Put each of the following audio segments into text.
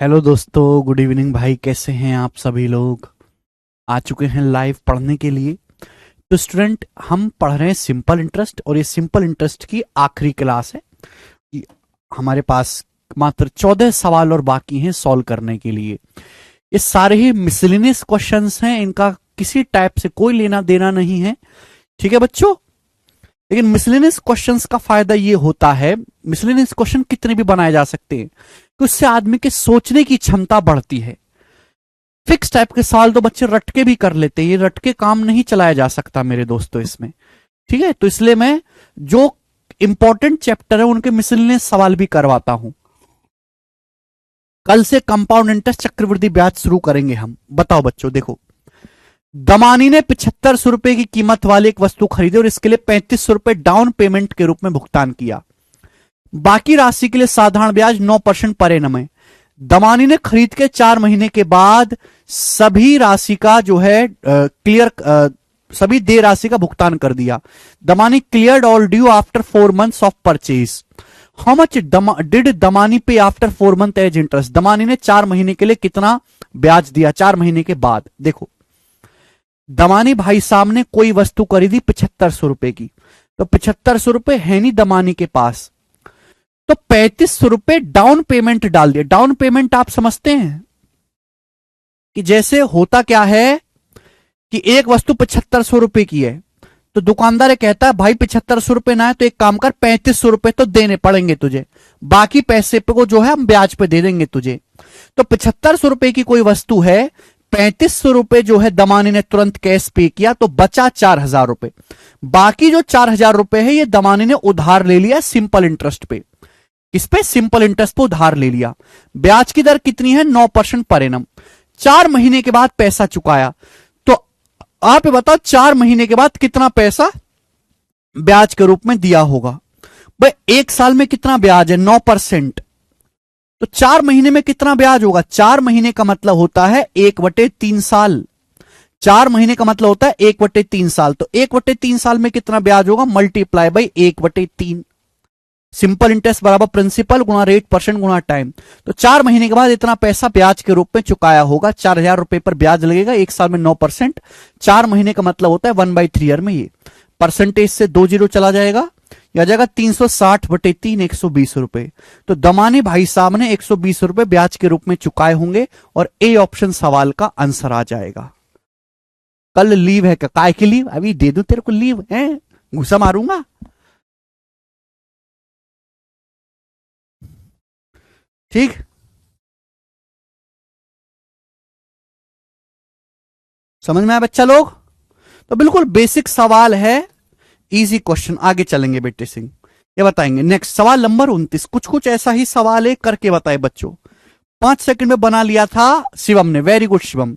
Hello दोस्तों, good evening भाई। कैसे हैं आप सभी लोग? आ चुके हैं लाइव पढ़ने के लिए। तो स्टूडेंट, हम पढ़ रहे हैं सिंपल इंटरेस्ट और ये सिंपल इंटरेस्ट की आखिरी क्लास है। ये हमारे पास मात्र 14 सवाल और बाकी हैं सॉल्व करने के लिए। ये सारे ही मिसलिनियस क्वेश्चंस हैं, इनका किसी टाइप से कोई लेना देना नहीं है। ठीक है बच्चों? लेकिन मिसलिनियस क्वेश्चंस का फायदा ये होता है, मिसलिनियस क्वेश्चन कितने भी बनाए जा सकते हैं कि उससे आदमी के सोचने की क्षमता बढ़ती है। फिक्स टाइप के सवाल तो बच्चे रटके भी कर लेते हैं, ये रटके काम नहीं चलाया जा सकता मेरे दोस्तों इसमें। ठीक है, तो इसलिए मैं जो इंपॉर्टेंट चैप्टर है उनके मिसलिनियस सवाल भी करवाता हूं। कल से कंपाउंड इंटरेस्ट चक्रवृद्धि ब्याज शुरू करेंगे हम। बताओ बच्चों, देखो, दमानी ने 7500 रुपए की कीमत वाली एक वस्तु खरीदी और इसके लिए 3500 रुपए डाउन पेमेंट के रूप में भुगतान किया। बाकी राशि के लिए साधारण ब्याज 9% पर एनम है। दमानी ने खरीद के 4 महीने के बाद सभी राशि का जो है सभी देय राशि का भुगतान कर दिया। Damani cleared all due after 4 months of purchase. How much did Damani pay after 4 month as interest? Damani ने 4 महीने के लिए कितना ब्याज दिया 4 महीने के बाद? देखो, दमानी भाई साहब ने कोई वस्तु खरीदी 7500 रुपए की, तो 7500 रुपए है नहीं दमानी के पास, तो 3500 रुपए डाउन पेमेंट डाल दिया। डाउन पेमेंट आप समझते हैं कि जैसे होता क्या है कि एक वस्तु 7500 रुपए की है, तो दुकानदार कहता है भाई 7500 रुपए ना है तो एक काम कर, 3500 रुपए तो देने पड़ेंगे तुझे, बाकी पैसे पे को जो है हम ब्याज पे दे देंगे तुझे। तो 7500 रुपए की कोई वस्तु है, 3500 रुपए जो है दमानी ने तुरंत कैश पे किया, तो बचा 4000 रुपए। बाकी जो 4000 रुपए है ये दमानी ने उधार ले लिया सिंपल इंटरेस्ट पे। इस पे सिंपल इंटरेस्ट पे उधार ले लिया। ब्याज की दर कितनी है? 9% पर एनम। 4 महीने के बाद पैसा चुकाया, तो आप बताओ 4 महीने के बाद कितना पैसा ब्याज के रूप में दिया होगा? भाई 1 साल में कितना ब्याज है? 9%। तो 4 महीने में कितना ब्याज होगा? 4 महीने का मतलब होता है 1/3 साल। 4 महीने का मतलब होता है 1/3 साल। तो 1/3 साल में कितना ब्याज होगा? Multiply by 1/3। सिंपल इंटरेस्ट बराबर प्रिंसिपल गुणा रेट परसेंट गुणा टाइम। तो 4 महीने के बाद इतना पैसा ब्याज के रूप में चुकाया होगा। 4000 रुपए पर ब्याज लगेगा, 1 साल में 9%। 4 महीने का मतलब होता है 1/3 ईयर में। ये परसेंटेज से 2 जीरो चला जाएगा, या जाएगा 360/3 120 रुपए। तो दमानी भाई साहब ने 120 रुपए ब्याज के रूप में चुकाए होंगे और ए ऑप्शन सवाल का आंसर आ जाएगा। कल लीव है क्या? काय की लीव? अभी दे दूं तेरे को लीव है, गुस्सा मारूंगा। ठीक, समझ में आया बच्चा लोग? तो बिल्कुल बेसिक सवाल है, इजी क्वेश्चन। आगे चलेंगे बेटे सिंह, ये बताएंगे। नेक्स्ट सवाल नंबर 29। कुछ कुछ ऐसा ही सवाल है, करके बताए बच्चों। 5 सेकंड में बना लिया था शिवम ने, वेरी गुड शिवम।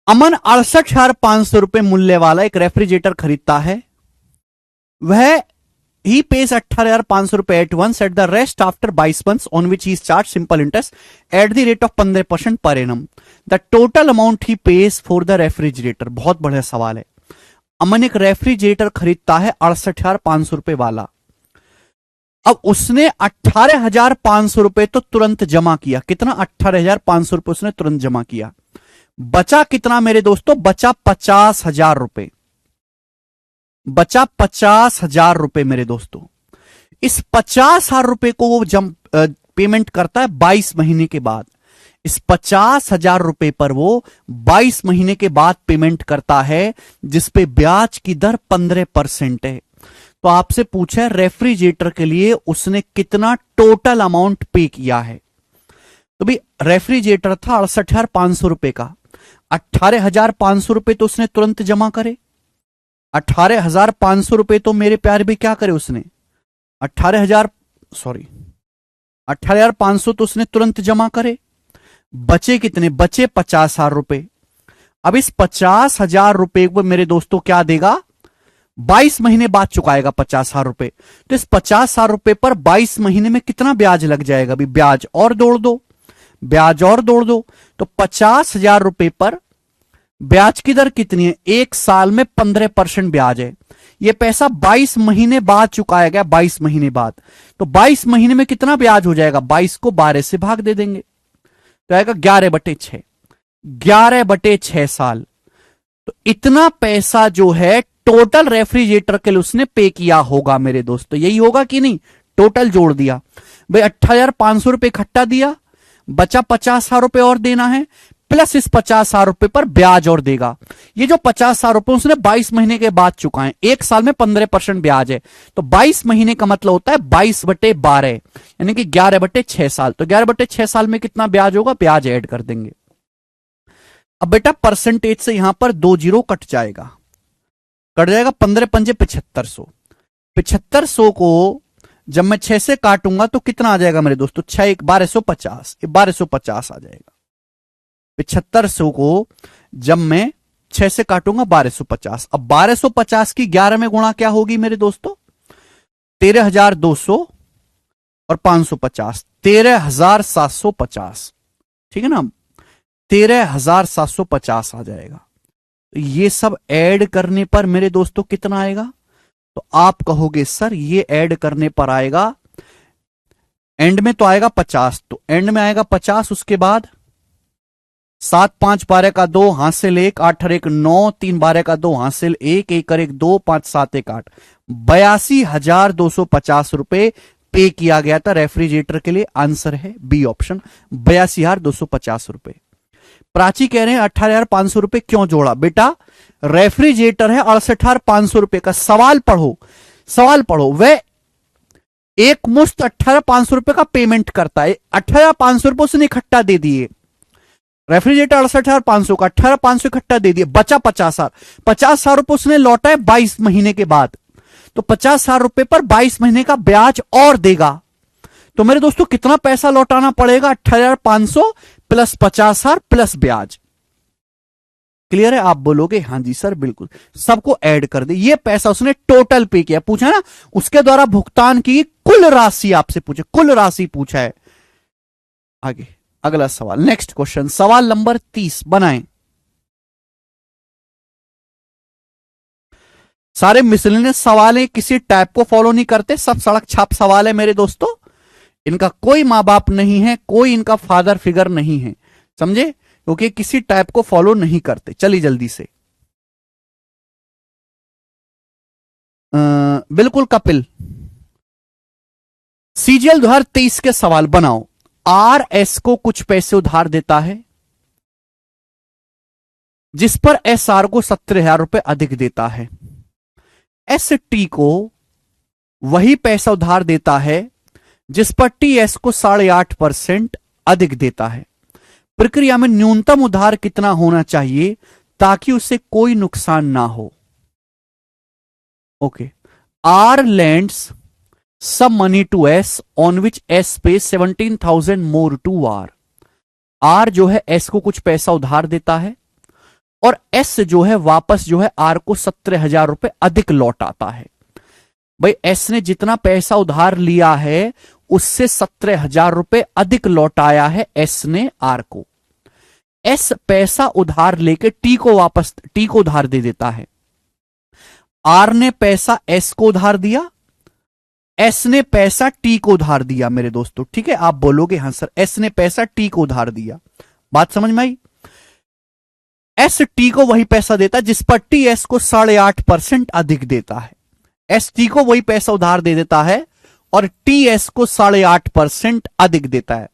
अमन 68,500 रुपए मूल्य वाला एक रेफ्रिजरेटर खरीदता है। वह ही पेज 18,500 रुपए at once at the rest after 22 months on which he charge simple interest at the rate of 15% per annum. The total amount he pays for the refrigerator. बहुत बढ़िया सवाल है। अमन एक रेफ्रिजरेटर खरीदता है 68,500 रुपए वाला। अब उसने 18,500 रुपए तो तुरंत जमा किया। कितना? 18,500 रुपए उसने तुरंत जमा किया। बचा कितना मेरे दोस्तों? बचा 50,000 रुपए। बचा 50,000 रुपए मेरे दोस्तों। इस 50,000 रुपए को वो पेमेंट करता है 22 महीने के बाद। इस 50,000 रुपए पर वो 22 महीने के बाद पेमेंट करता है, जिसपे ब्याज की दर 15% है। तो आपसे पूछा है रेफ्रिजरेटर के लिए उसने कितना टोटल अमाउंट पे किया है। तो भाई रेफ्रिजरेटर था 68,500 रुपए का, 18,500 रुपए तो उसने तुरंत जमा करे। 18,500 रुपए तो मेरे प्यार भी क्या करे उसने, 18,500 तो उसने तुरंत जमा करे। बचे कितने? बचे 50,000 रुपए। अब इस 50,000 रुपए को मेरे दोस्तों क्या देगा? 22 महीने बाद चुकाएगा 50,000 रुपए। तो इस 50,000 रुपए पर 22 महीने में कितना ब्याज लग जाएगा? अभी ब्याज और जोड़ दो, ब्याज और जोड़ दो। तो 50,000 रुपए पर ब्याज की दर कितनी है? एक साल में 15% ब्याज है। ये पैसा 22 महीने बाद चुकाया गया, 22 महीने बाद। तो 22 महीने में कितना ब्याज हो जाएगा? 22 को 12 से भाग दे देंगे तो आएगा 11/6। 11/6 साल। तो इतना पैसा जो है टोटल रेफ्रिजरेटर के लिए उसने पे किया होगा मेरे दोस्तों। यही होगा कि नहीं? टोटल जोड़ दिया भाई, 8,500 रुपए इकट्ठा दिया, बचा 50,000 रुपए और देना है, प्लस इस 50,000 रुपए पर ब्याज और देगा। ये जो 50,000 रुपए उसने 22 महीने के बाद चुकाए, एक साल में 15% ब्याज है, तो 22 महीने का मतलब होता है 22/12 यानी कि 11/6 साल। तो 11/6 साल में कितना ब्याज होगा? ब्याज ऐड कर देंगे। अब बेटा परसेंटेज से यहां पर 2 जीरो कट जाएगा, 15 पंजे 7500। 7500 को जब मैं 6 से काटूंगा तो कितना आ जाएगा मेरे दोस्तों? 6 1 1250, 1250 आ जाएगा। 7500 को जब मैं 6 से काटूंगा 1250। अब 1250 की 11 में गुणा क्या होगी मेरे दोस्तों? 13,200 और 550, 13,750। ठीक है ना? 13,750 आ जाएगा। तो ये सब ऐड करने पर मेरे दोस्तों कितना आएगा? तो आप कहोगे सर ये ऐड करने पर आएगा, एंड में तो आएगा 50, तो एंड में आएगा 50, उसके बाद 7 5 12 का 2 हासिल 1, 8 और 1 9, 3 12 का 2 हासिल 1, 1 और 1 2, 5 7 1 8, 82,250 रुपए पे किया गया था रेफ्रिजरेटर के लिए। आंसर है बी ऑप्शन, 82,250 रुपए। प्राची कह रहे हैं 18,500 रुपए क्यों जोड़ा? बेटा रेफ्रिजरेटर है 68,500 रुपए का। सवाल पढ़ो, सवाल पढ़ो। वह एक मुश्त 18,500 रुपए का पेमेंट करता है, 18,500 रुपए उसने इकट्ठा दे दिए। रेफ्रिजरेटर 68,500 का 18,500 इकट्ठा दे दिए, बचा 50,000। 50,000 रुपए उसने लौटा है 22 महीने के बाद, तो 50,000 रुपए पर 22 महीने का ब्याज और देगा। तो मेरे दोस्तों कितना पैसा लौटाना पड़ेगा? 18,500 प्लस 50,000 प्लस ब्याज। क्लियर है? आप बोलोगे हां जी सर बिल्कुल, सबको ऐड कर दे। ये पैसा उसने टोटल पे किया, पूछा ना उसके द्वारा भुगतान की कुल राशि, आपसे पूछे कुल राशि पूछा है। आगे अगला सवाल, नेक्स्ट क्वेश्चन, सवाल नंबर 30 बनाएं। सारे मिसलेनियस सवाल है, किसी टाइप को फॉलो नहीं करते, सब सड़क छाप सवाल है मेरे दोस्तों। इनका कोई मां बाप नहीं है, कोई इनका फादर फिगर नहीं है, समझे? क्योंकि किसी टाइप को फॉलो नहीं करते। चलिए जल्दी से। बिल्कुल कपिल, सीजीएल 2023 के सवाल बनाओ। आरएस को कुछ पैसे उधार देता है जिस पर एसआर को 17,000 रुपए अधिक देता है। एसटी को वही पैसा उधार देता है जिस पर टीएस को 8.5% अधिक देता है। प्रक्रिया में न्यूनतम उधार कितना होना चाहिए ताकि उसे कोई नुकसान ना हो? Okay, R lends some money to S on which S pays 17,000 more to R। R जो है S को कुछ पैसा उधार देता है और S जो है वापस जो है R को 17,000 रुपए अधिक लौटाता है। भाई S ने जितना पैसा उधार लिया है उससे 17,000 रुपए अधिक लौटाया है S ने R को। S पैसा उधार लेके T को उधार दे देता है। R ने पैसा S को उधार दिया, एस ने पैसा टी को उधार दिया मेरे दोस्तों। ठीक है, आप बोलोगे हां सर एस ने पैसा टी को उधार दिया, बात समझ में आई? एस टी को वही पैसा देता जिस पर टी एस को 8.5% अधिक देता है। एस टी को वही पैसा उधार दे देता है और टी एस को 8.5% अधिक देता है।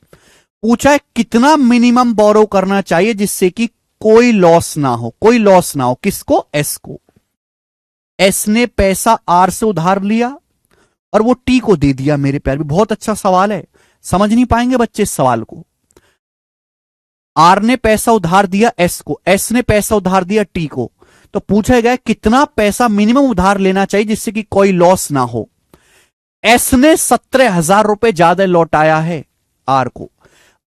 पूछा है कितना मिनिमम बोरो करना चाहिए जिससे कि कोई लॉस ना हो, कोई लॉस ना हो। किसको? एस को। एस ने पैसा आर से उधार लिया और वो टी को दे दिया। मेरे प्यार भी बहुत अच्छा सवाल है, समझ नहीं पाएंगे बच्चे इस सवाल को। आर ने पैसा उधार दिया एस को, एस ने पैसा उधार दिया टी को, तो पूछा गया कितना पैसा मिनिमम उधार लेना चाहिए जिससे कि कोई लॉस ना हो। एस ने 17,000 रुपए ज्यादा लौटाया है आर को।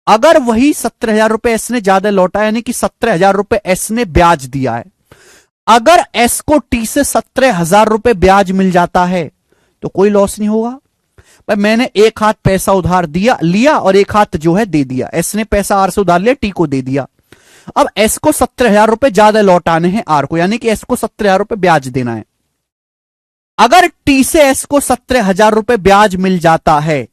अगर वही 17,000 रुपए एस ने ज्यादा लौटाया यानी कि 17,000 रुपए एस ने ब्याज दिया है, अगर एस को टी से 17,000 रुपए ब्याज मिल जाता है तो कोई लॉस नहीं होगा। भाई मैंने एक हाथ पैसा उधार लिया और एक हाथ जो है दे दिया। एस ने पैसा आर से उधार लिया, टी को दे दिया। अब एस को 17,000 रुपए ज्यादा लौटाने हैं आर को, यानी कि एस को 17,000 रुपए ब्याज देना है। अगर टी से एस को 17,000 रुपए ब्याज मिल जाता है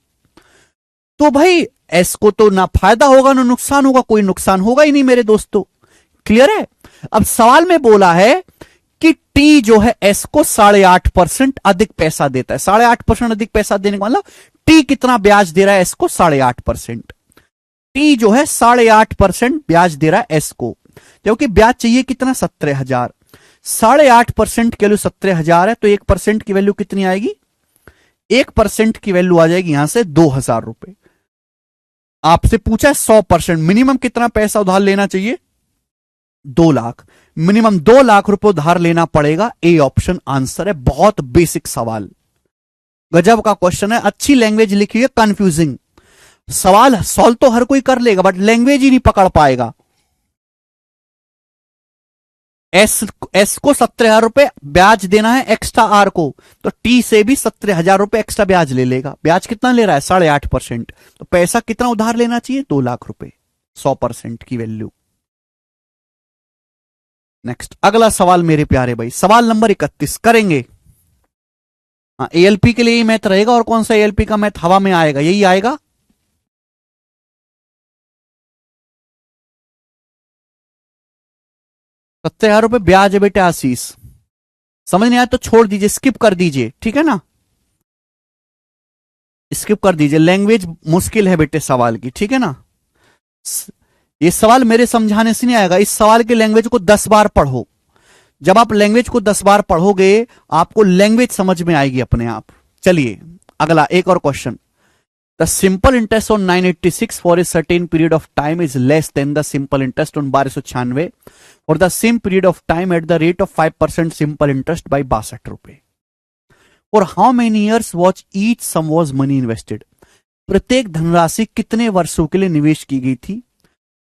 तो भाई एस को तो ना फायदा होगा ना नुकसान होगा, कोई नुकसान होगा ही नहीं मेरे दोस्तों। क्लियर है? अब सवाल में बोला है कि टी जो है एस को 8.5% अधिक पैसा देता है। 8.5% अधिक पैसा देने का मतलब टी कितना ब्याज दे रहा है एस को? 8.5%। टी जो है 8.5% ब्याज दे रहा है एस को, क्योंकि ब्याज चाहिए कितना? 17,000। 8.5% की वैल्यू 17,000 है, तो 1% की वैल्यू कितनी आएगी? 1% की वैल्यू आ जाएगी यहां से 2,000 रुपए। आपसे पूछा है 100%, मिनिमम कितना पैसा उधार लेना चाहिए? 2 लाख। मिनिमम 2 लाख रुपए उधार लेना पड़ेगा। ए ऑप्शन आंसर है। बहुत बेसिक सवाल, गजब का क्वेश्चन है। अच्छी लैंग्वेज लिखी है, कंफ्यूजिंग सवाल। सॉल्व तो हर कोई कर लेगा, बट लैंग्वेज ही नहीं पकड़ पाएगा। एस को 17,000 रुपए ब्याज देना है एक्स्ट्रा आर को, तो टी से भी 17,000 रुपए एक्स्ट्रा ब्याज ले लेगा। ब्याज कितना ले रहा है? 8.5%। तो पैसा कितना उधार लेना चाहिए? 2 लाख रुपए, 100% की वैल्यू। नेक्स्ट अगला सवाल मेरे प्यारे भाई, सवाल नंबर 31 करेंगे। हाँ, एएलपी के लिए ही मैथ रहेगा, और कौन सा एएलपी का मैथ हवा में आएगा? यही आएगा। ₹17,000 ब्याज है बेटे आशीष। समझ नहीं आया तो छोड़ दीजिए, स्किप कर दीजिए, ठीक है ना? स्किप कर दीजिए, लैंग्वेज मुश्किल है बेटे सवाल की, ठीक है ना? ये सवाल मेरे समझाने से नहीं आएगा। इस सवाल की लैंग्वेज को 10 बार पढ़ो। जब आप लैंग्वेज को 10 बार पढ़ोगे आपको लैंग्वेज समझ में आएगी अपने आप। चलिए अगला एक और question. The simple interest on 986 for a certain period of time is less than the simple interest on 1296 for the same period of time at the rate of 5% simple interest by 62 रुपए। और how many years was each sum was money invested. प्रत्येक धनराशि कितने वर्षों के लिए निवेश की गई थी?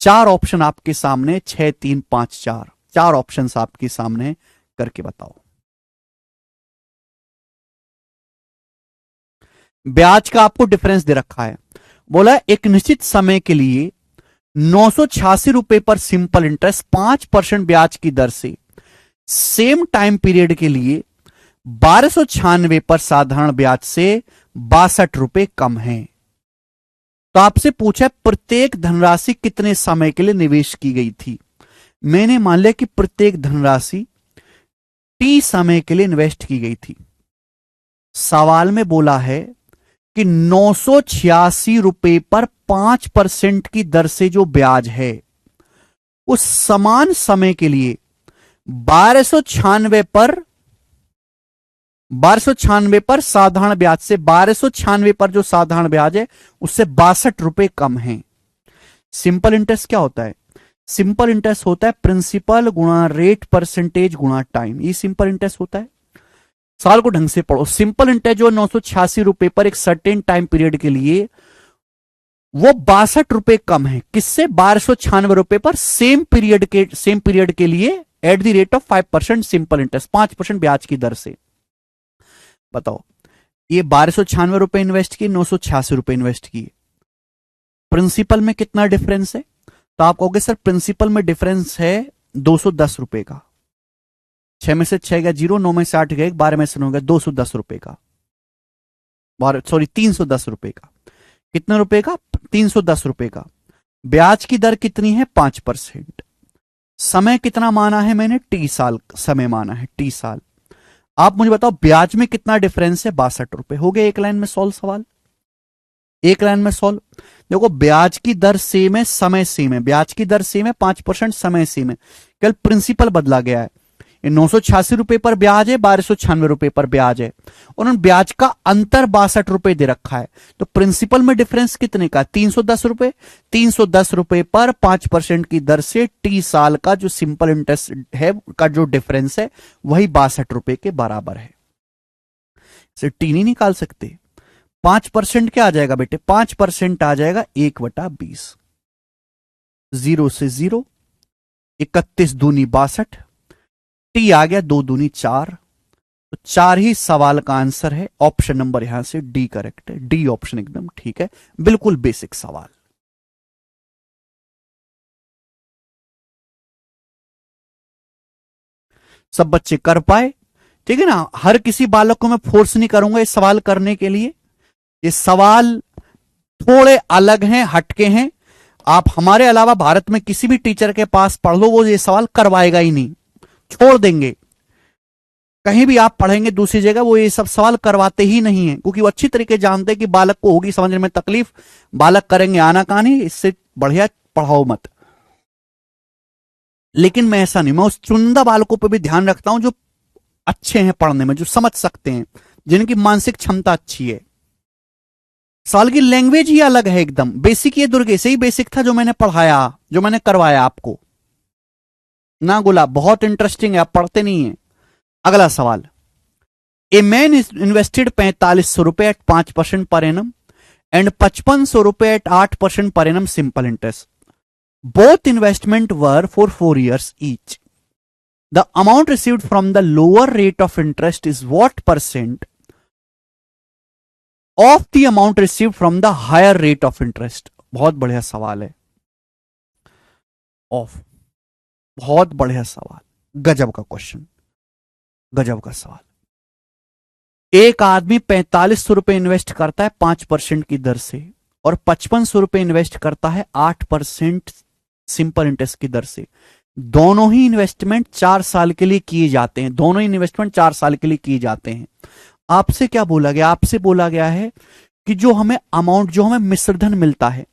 4 ऑप्शन आपके सामने, 6, 3, 5, 4। 4 ऑप्शन आपके सामने, करके बताओ। ब्याज का आपको डिफरेंस दे रखा है। बोला एक निश्चित समय के लिए 986 रुपए पर सिंपल इंटरेस्ट 5% ब्याज की दर से, सेम टाइम पीरियड के लिए 1296 पर साधारण ब्याज से 62 रुपए कम है। तो आपसे पूछा प्रत्येक धनराशि कितने समय के लिए निवेश की गई थी। मैंने मान लिया कि प्रत्येक धनराशि टी समय के लिए इन्वेस्ट की गई थी। सवाल में बोला है कि 986 रुपए पर 5% की दर से जो ब्याज है उस समान समय के लिए 1296 पर साधारण ब्याज से, 1296 पर जो साधारण ब्याज है उससे 62 रुपए कम है। सिंपल इंटरेस्ट क्या होता है? सिंपल इंटरेस्ट होता है प्रिंसिपल गुणा रेट परसेंटेज गुणा टाइम। ये सिंपल इंटरेस्ट होता है। साल को ढंग से पढ़ो। सिंपल इंटरेस्ट जो 986 रुपए पर एक सर्टेन टाइम पीरियड के लिए वो 62 रुपए कम है। किससे? 1296 रुपए पर सेम पीरियड के लिए eight the rate of 5% simple interest, 5% ब्याज की दर से। बताओ, ये 1296 रुपए इन्वेस्ट किए, 986 रुपए इन्वेस्ट किए, प्रिंसिपल में कितना डिफरेंस है? तो आप कहोगे सर प्रिंसिपल में डिफरेंस है 210 रुपए का। 6 में से 6 गया 0, 9 में से 8 गया 1, 12 में से 9 गया 210 रुपए का, 310 रुपए का। कितने रुपए का? 310 रुपए का। ब्याज की दर कितनी है? 5%। समय कितना माना है मैंने? टी साल समय माना है, टी साल। आप मुझे बताओ ब्याज में कितना डिफरेंस है? 62 रुपए। हो गया एक लाइन में सॉल्व सवाल, एक लाइन में सॉल्व। देखो ब्याज की दर सेम है, समय सेम है। ब्याज की दर सेम है, 5% समय सेम है, केवल प्रिंसिपल बदला गया है। 986 रुपए पर ब्याज है, 1296 रुपए पर ब्याज है, और उन ब्याज का अंतर 62 रुपए दे रखा है। तो प्रिंसिपल में डिफरेंस कितने का? 310 रुपए। 310 रुपए पर 5% की दर से टी साल का जो सिंपल इंटरेस्ट है का जो डिफरेंस है वही 62 रुपए के बराबर है। इसे टी नहीं निकाल सकते। 5% क्या आ जाएगा बेटे? 5% आ जाएगा 1/20। 0 से 0, 31 दूनी 62, टी आ गया 2 दूनी 4। तो 4 ही सवाल का आंसर है। ऑप्शन नंबर यहां से डी करेक्ट है। डी ऑप्शन एकदम ठीक है, बिल्कुल बेसिक सवाल। सब बच्चे कर पाए, ठीक है ना। हर किसी बालक को मैं फोर्स नहीं करूंगा इस सवाल करने के लिए, ये सवाल थोड़े अलग हैं, हटके हैं। आप हमारे अलावा भारत में किसी भी टीचर के पास पढ़ लो, वो ये सवाल करवाएगा ही नहीं, छोड़ देंगे। कहीं भी आप पढ़ेंगे दूसरी जगह, वो ये सब सवाल करवाते ही नहीं है, क्योंकि वो अच्छी तरीके जानते हैं कि बालक को होगी समझने में तकलीफ, बालक करेंगे आनाकानी, इससे बढ़िया पढ़ाओ मत। लेकिन मैं ऐसा नहीं, मैं उस चुनिंदा बालकों पर भी ध्यान रखता हूं जो अच्छे हैं पढ़ने में, जो समझ सकते हैं, जिनकी मानसिक क्षमता अच्छी है। सवाल की लैंग्वेज ही अलग है एकदम, बेसिक ये दुर्गे से ही बेसिक था जो मैंने पढ़ाया, जो मैंने करवाया आपको ना। गुलाब बहुत इंटरेस्टिंग है, आप पढ़ते नहीं है। अगला सवाल, ए मैन इज इन्वेस्टेड 4500 रुपए एट 5% पर एनम एंड 5500 रुपए at 8% per annum simple interest. Both investment were for 4 years each. The amount received from the lower rate of interest is what percent of the amount received from the higher rate of interest. बहुत बढ़िया सवाल है, of, बहुत बढ़िया सवाल, गजब का question, गजब का सवाल। एक आदमी 4500 रुपए इन्वेस्ट करता है 5% की दर से, और 5500 रुपए इन्वेस्ट करता है 8% सिंपल इंटरेस्ट की दर से। दोनों ही इन्वेस्टमेंट 4 साल के लिए किए जाते हैं, दोनों ही इन्वेस्टमेंट 4 साल के लिए किए जाते हैं। आपसे क्या बोला गया, आपसे बोला गया है कि जो हमें अमाउंट, जो हमें मिश्रधन मिलता है,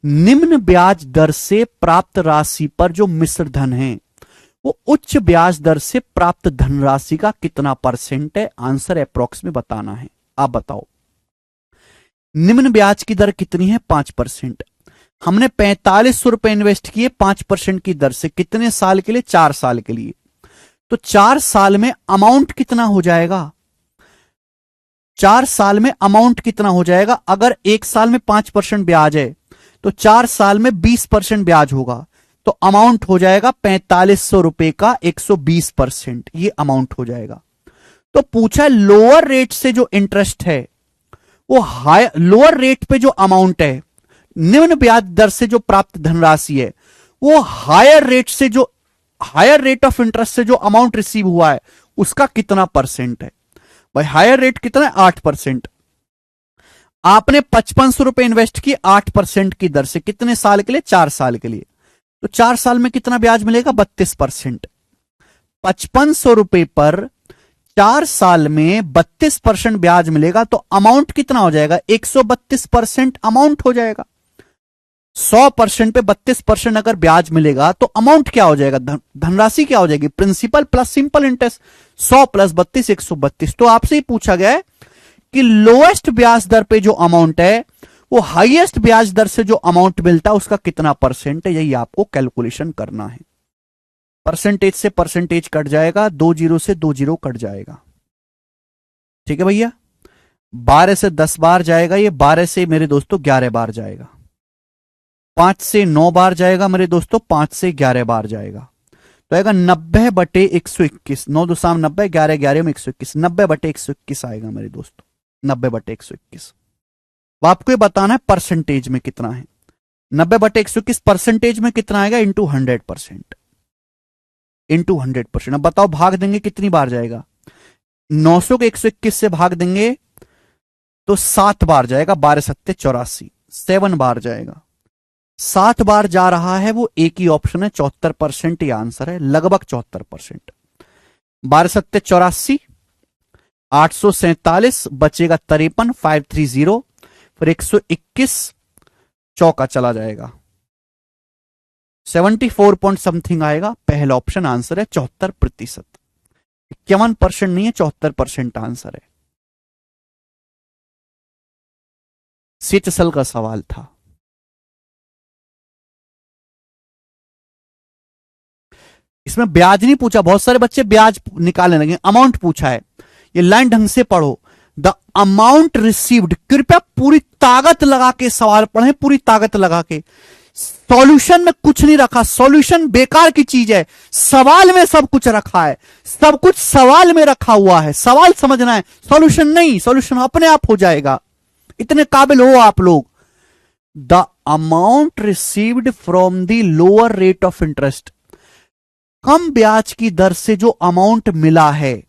निम्न ब्याज दर से प्राप्त राशि पर जो मिश्रधन है वो उच्च ब्याज दर से प्राप्त धनराशि का कितना परसेंट है। आंसर अप्रॉक्स में बताना है। आप बताओ, निम्न ब्याज की दर कितनी है, 5%। हमने 4500 रुपए इन्वेस्ट किए 5% की दर से, कितने साल के लिए, 4 साल के लिए। तो 4 साल में अमाउंट कितना हो जाएगा, 4 साल में अमाउंट कितना हो जाएगा। अगर 1 साल में 5% ब्याज है तो 4 साल में 20% ब्याज होगा, तो अमाउंट हो जाएगा 4500 रुपए का 120%, ये अमाउंट हो जाएगा। तो पूछा लोअर रेट से जो इंटरेस्ट है वो हाई, लोअर रेट पे जो अमाउंट है, निम्न ब्याज दर से जो प्राप्त धनराशि है, वो हायर रेट से, जो हायर रेट ऑफ इंटरेस्ट से जो अमाउंट रिसीव हुआ है उसका कितना परसेंट है। भाई हायर रेट कितना है, 8%। आपने 5500 रुपए इन्वेस्ट किए 8% की दर से, कितने साल के लिए, 4 साल के लिए। तो 4 साल में कितना ब्याज मिलेगा, 32%। 5500 रुपए पर 4 साल में 32% ब्याज मिलेगा, तो अमाउंट कितना हो जाएगा, 132% अमाउंट हो जाएगा। 100% पे 32% अगर ब्याज मिलेगा तो अमाउंट क्या हो जाएगा, धनराशि क्या हो जाएगी, principal plus simple interest, 100 plus 32 132। तो आपसे ही पूछा गया है कि लोएस्ट ब्याज दर पे जो अमाउंट है वो हाईएस्ट ब्याज दर से जो अमाउंट मिलता है उसका कितना परसेंट है, यही आपको कैलकुलेशन करना है। परसेंटेज से परसेंटेज कट जाएगा, 2 जीरो से 2 जीरो कट जाएगा, ठीक है भैया। 12 से 10 बार जाएगा ये, 12 से मेरे दोस्तों 11 बार जाएगा, 5 से 9 बार जाएगा मेरे दोस्तों, 5 से 11 बार जाएगा। तो आएगा 90/121, 9 2 3 90, 11 11 में 121, 90/121 आएगा मेरे दोस्तों, 90/121। तो आपको ये बताना है परसेंटेज में कितना है। 90/121 परसेंटेज में कितना आएगा, इंटू 100%, इंटू 100%। अब बताओ भाग देंगे कितनी बार जाएगा, 900 को 121 से भाग देंगे तो 7 बार जाएगा, 12 सत्ते 84, 7 बार जाएगा। 7 बार जा रहा है, वो एक ही ऑप्शन है, 74% ये आंसर है, लगभग 74%। 12 सत्ते 84, 847 बचेगा 53, 530, फिर 121 चौका चला जाएगा, 74 पॉइंट समथिंग आएगा। पहला ऑप्शन आंसर है 74%, 51% नहीं है, 74% आंसर है। सीचसल का सवाल था। इसमें ब्याज नहीं पूछा, बहुत सारे बच्चे ब्याज निकालने लगे, अमाउंट पूछा है। ये लाइन ढंग से पढ़ो, द अमाउंट रिसीव्ड। कृपया पूरी ताकत लगा के सवाल पढ़ें, पूरी ताकत लगा के। सॉल्यूशन में कुछ नहीं रखा, सॉल्यूशन बेकार की चीज है, सवाल में सब कुछ रखा है, सब कुछ सवाल में रखा हुआ है, सवाल समझना है, सॉल्यूशन नहीं, सॉल्यूशन अपने आप हो जाएगा, इतने काबिल हो आप लोग। The amount received from the lower rate of interest, कम ब्याज की दर से जो अमाउंट मिला है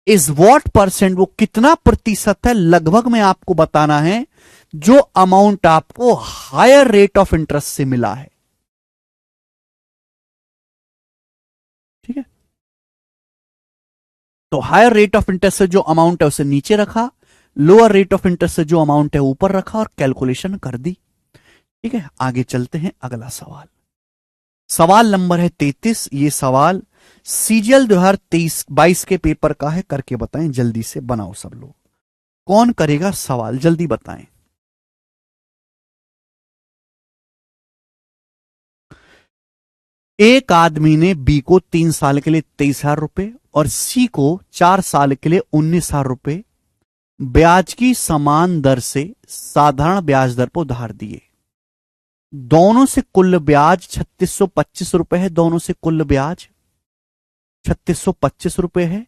इज व्हाट परसेंट, वो कितना प्रतिशत है लगभग में आपको बताना है जो अमाउंट आपको हायर रेट ऑफ इंटरेस्ट से मिला है। ठीक है, तो हायर रेट ऑफ इंटरेस्ट से जो अमाउंट है उसे नीचे रखा, लोअर रेट ऑफ इंटरेस्ट से जो अमाउंट है ऊपर रखा और कैलकुलेशन कर दी। ठीक है, आगे चलते हैं अगला सवाल। सवाल नंबर है 33। ये सवाल सीजीएल 2023-22 के पेपर का है, करके बताएं, जल्दी से बनाओ सब लोग। कौन करेगा सवाल, जल्दी बताएं। एक आदमी ने बी को 3 साल के लिए 23,000 रुपए और सी को 4 साल के लिए 19,000 रुपए ब्याज की समान दर से साधारण ब्याज दर पर उधार दिए। दोनों से कुल ब्याज 3625 रुपए है। दोनों से कुल ब्याज 3625 रुपए है।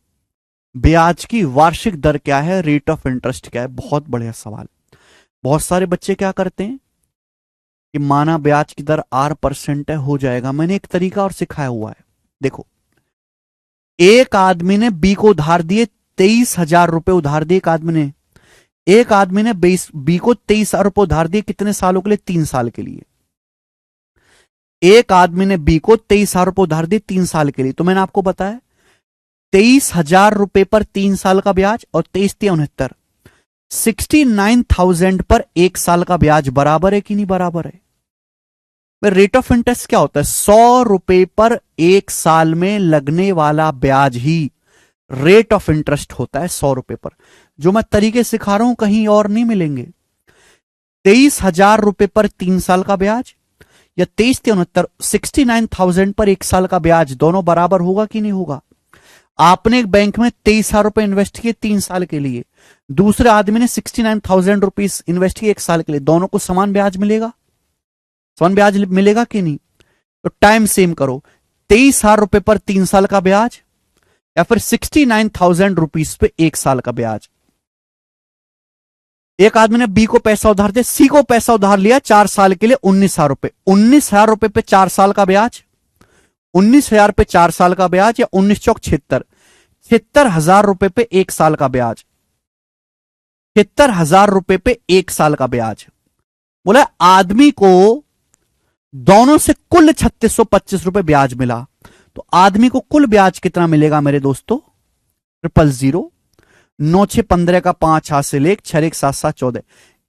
ब्याज की वार्षिक दर क्या है, रेट ऑफ इंटरेस्ट क्या है। बहुत बढ़िया सवाल। बहुत सारे बच्चे क्या करते हैं कि माना ब्याज की दर 8% है, हो जाएगा। मैंने एक तरीका और सिखाया हुआ है, देखो। एक आदमी ने बी को उधार दिए 23,000 रुपए उधार दिए। एक आदमी ने बी को 23,000 रुपए उधार दिए, कितने सालों के लिए, 3 साल के लिए। एक आदमी ने बी को 23,000 रुपए उधार दिए 3 साल के लिए। तो मैंने आपको बताया 23,000 रुपए पर 3 साल का ब्याज और 23-69 69,000 पर 1 साल का ब्याज बराबर है कि नहीं बराबर है। रेट ऑफ इंटरेस्ट क्या होता है, 100 रुपए पर 1 साल में लगने वाला ब्याज ही रेट ऑफ इंटरेस्ट होता है। 100 रुपए पर जो मैं तरीके सिखा रहा हूं कहीं और नहीं मिलेंगे। 23,000 रुपए पर 3 साल का ब्याज या 23-69 69,000 पर 1 साल का ब्याज, दोनों बराबर होगा कि नहीं होगा। आपने एक बैंक में 23,000 रुपए इन्वेस्ट किए 3 साल के लिए, दूसरे आदमी ने 69,000 रुपीज इन्वेस्ट किए 1 साल के लिए, दोनों को समान ब्याज मिलेगा। समान ब्याज मिलेगा कि नहीं। तो टाइम सेम करो, 23,000 रुपए पर 3 साल का ब्याज या फिर 69,000 रुपीज पे 1 साल का ब्याज। एक आदमी ने बी को पैसा उधार दिया, सी को पैसा उधार लिया 4 साल के लिए 19,000 रुपए। 19,000 रुपए पे 4 साल का ब्याज, 19,000 पे 4 साल का ब्याज या 19 चौक 76, 76,000 रुपए पे 1 साल का ब्याज। 76,000 रुपए पे 1 साल का ब्याज। बोला आदमी को दोनों से कुल 3625 रुपए ब्याज मिला। तो आदमी को कुल ब्याज कितना मिलेगा मेरे दोस्तों, 000, 9 6 15 का 5 हाथ से लेख 6 1 7 7 14,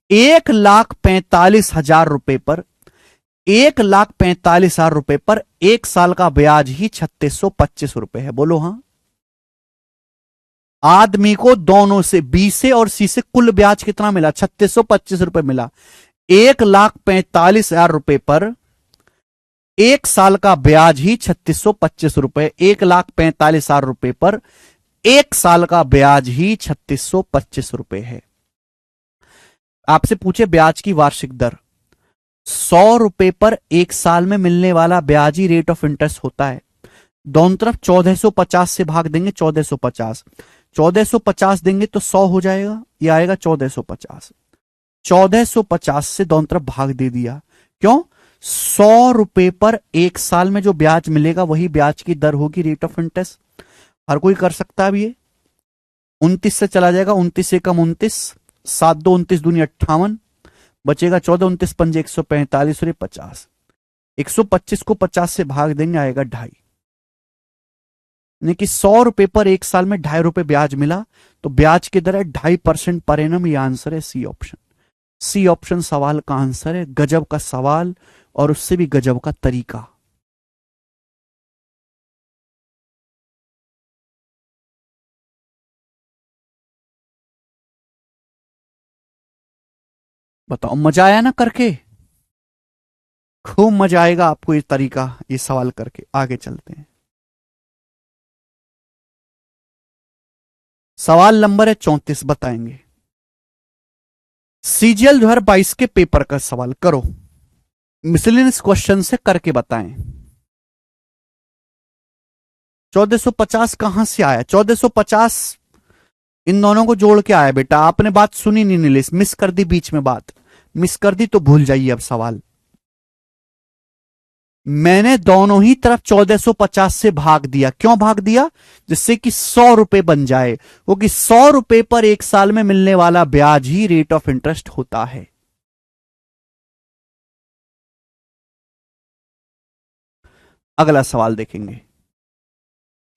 1,45,000 रुपए पर 1,45,000 रुपए पर 1 साल का ब्याज ही 3625 रुपए है। बोलो हां। आदमी को दोनों से, बी से और सी से कुल ब्याज कितना मिला, 3625 रुपए मिला। 1,45,000 रुपए पर 1 साल का ब्याज ही 3625 रुपए। 1,45,000 रुपए पर 1 साल का ब्याज ही 3625 रुपए है। आपसे पूछे ब्याज की वार्षिक दर, 100 रुपए पर 1 साल में मिलने वाला ब्याज ही रेट ऑफ इंटरेस्ट होता है। दोनों तरफ 1450 से भाग देंगे, 1450 1450 देंगे तो 100 हो जाएगा, ये आएगा 1450। 1450 से दोनों तरफ भाग दे दिया। क्यों, 100 रुपए पर 1 साल में जो ब्याज मिलेगा वही ब्याज की दर होगी, रेट ऑफ इंटरेस्ट। हर कोई कर सकता है। अब ये 29 से चला जाएगा, 29 से कम 29, 7 2 29 दूनी 58, बचेगा 14, 29 पंजे 145 और 50। 125 को 50 से भाग देंगे, आएगा 2.5। यानी कि 100 रुपए पर 1 साल में 2.5 रुपए ब्याज मिला, तो ब्याज की दर है 2.5% पर एनम। ये आंसर है सी ऑप्शन। सी ऑप्शन सवाल का आंसर है। गजब का सवाल और उससे भी गजब का तरीका। बताओ, मजा आया ना करके, खूब मजा आएगा आपको ये तरीका, ये सवाल करके। आगे चलते हैं। सवाल नंबर है 34, बताएंगे। सीजीएल 2022 के पेपर का सवाल करो, मिसलेनियस क्वेश्चन से करके बताएं। 1450 कहां से आया, 1450 इन दोनों को जोड़ के आया। बेटा आपने बात सुनी नहीं, नीलेश, मिस कर दी, बीच में बात मिस कर दी तो भूल जाइए अब सवाल। मैंने दोनों ही तरफ 1450 से भाग दिया। क्यों भाग दिया? जिससे कि 100 रुपए बन जाए, क्योंकि 100 रुपए पर एक साल में मिलने वाला ब्याज ही रेट ऑफ इंटरेस्ट होता है। अगला सवाल देखेंगे।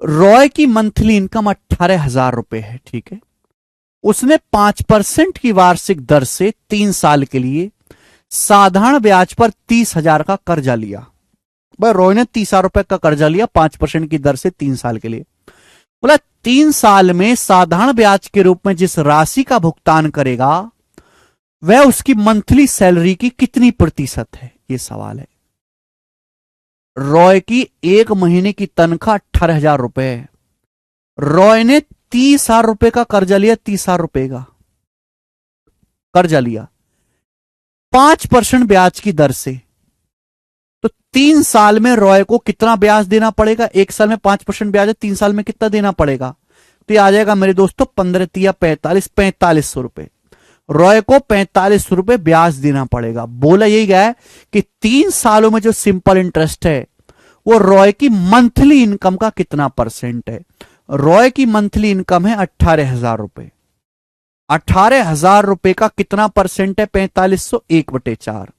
रॉय की मंथली इनकम 18,000 रुपए है, ठीक है। उसने 5% की वार्षिक दर से 3 साल के लिए साधारण ब्याज पर 30,000 का कर्जा लिया। भाई रॉय ने 30,000 रुपए का कर्जा लिया 5% की दर से 3 साल के लिए। बोला 3 साल में साधारण ब्याज के रूप में जिस राशि का भुगतान करेगा वह उसकी मंथली सैलरी की कितनी प्रतिशत है, यह सवाल है। रॉय की एक महीने की तनख्वाह 18,000 रुपए है। रॉय ने 30,000 रुपए का कर्जा लिया, 30,000 रुपए का कर्जा लिया 5% ब्याज की दर से। तो 3 साल में रॉय को कितना ब्याज देना पड़ेगा? एक साल में 5% ब्याज है, 3 साल में कितना देना पड़ेगा? तो ये आ जाएगा मेरे दोस्तों 15 तिया 45, 4500 रुपए। रॉय को 4500 रुपए ब्याज देना पड़ेगा। बोला यही गया है कि 3 सालों में जो सिंपल इंटरेस्ट है वो रॉय की मंथली इनकम का कितना परसेंट है। रॉय की मंथली इनकम है 18,000 रुपए। 18,000 रुपए का कितना परसेंट है? 4500, 1/4।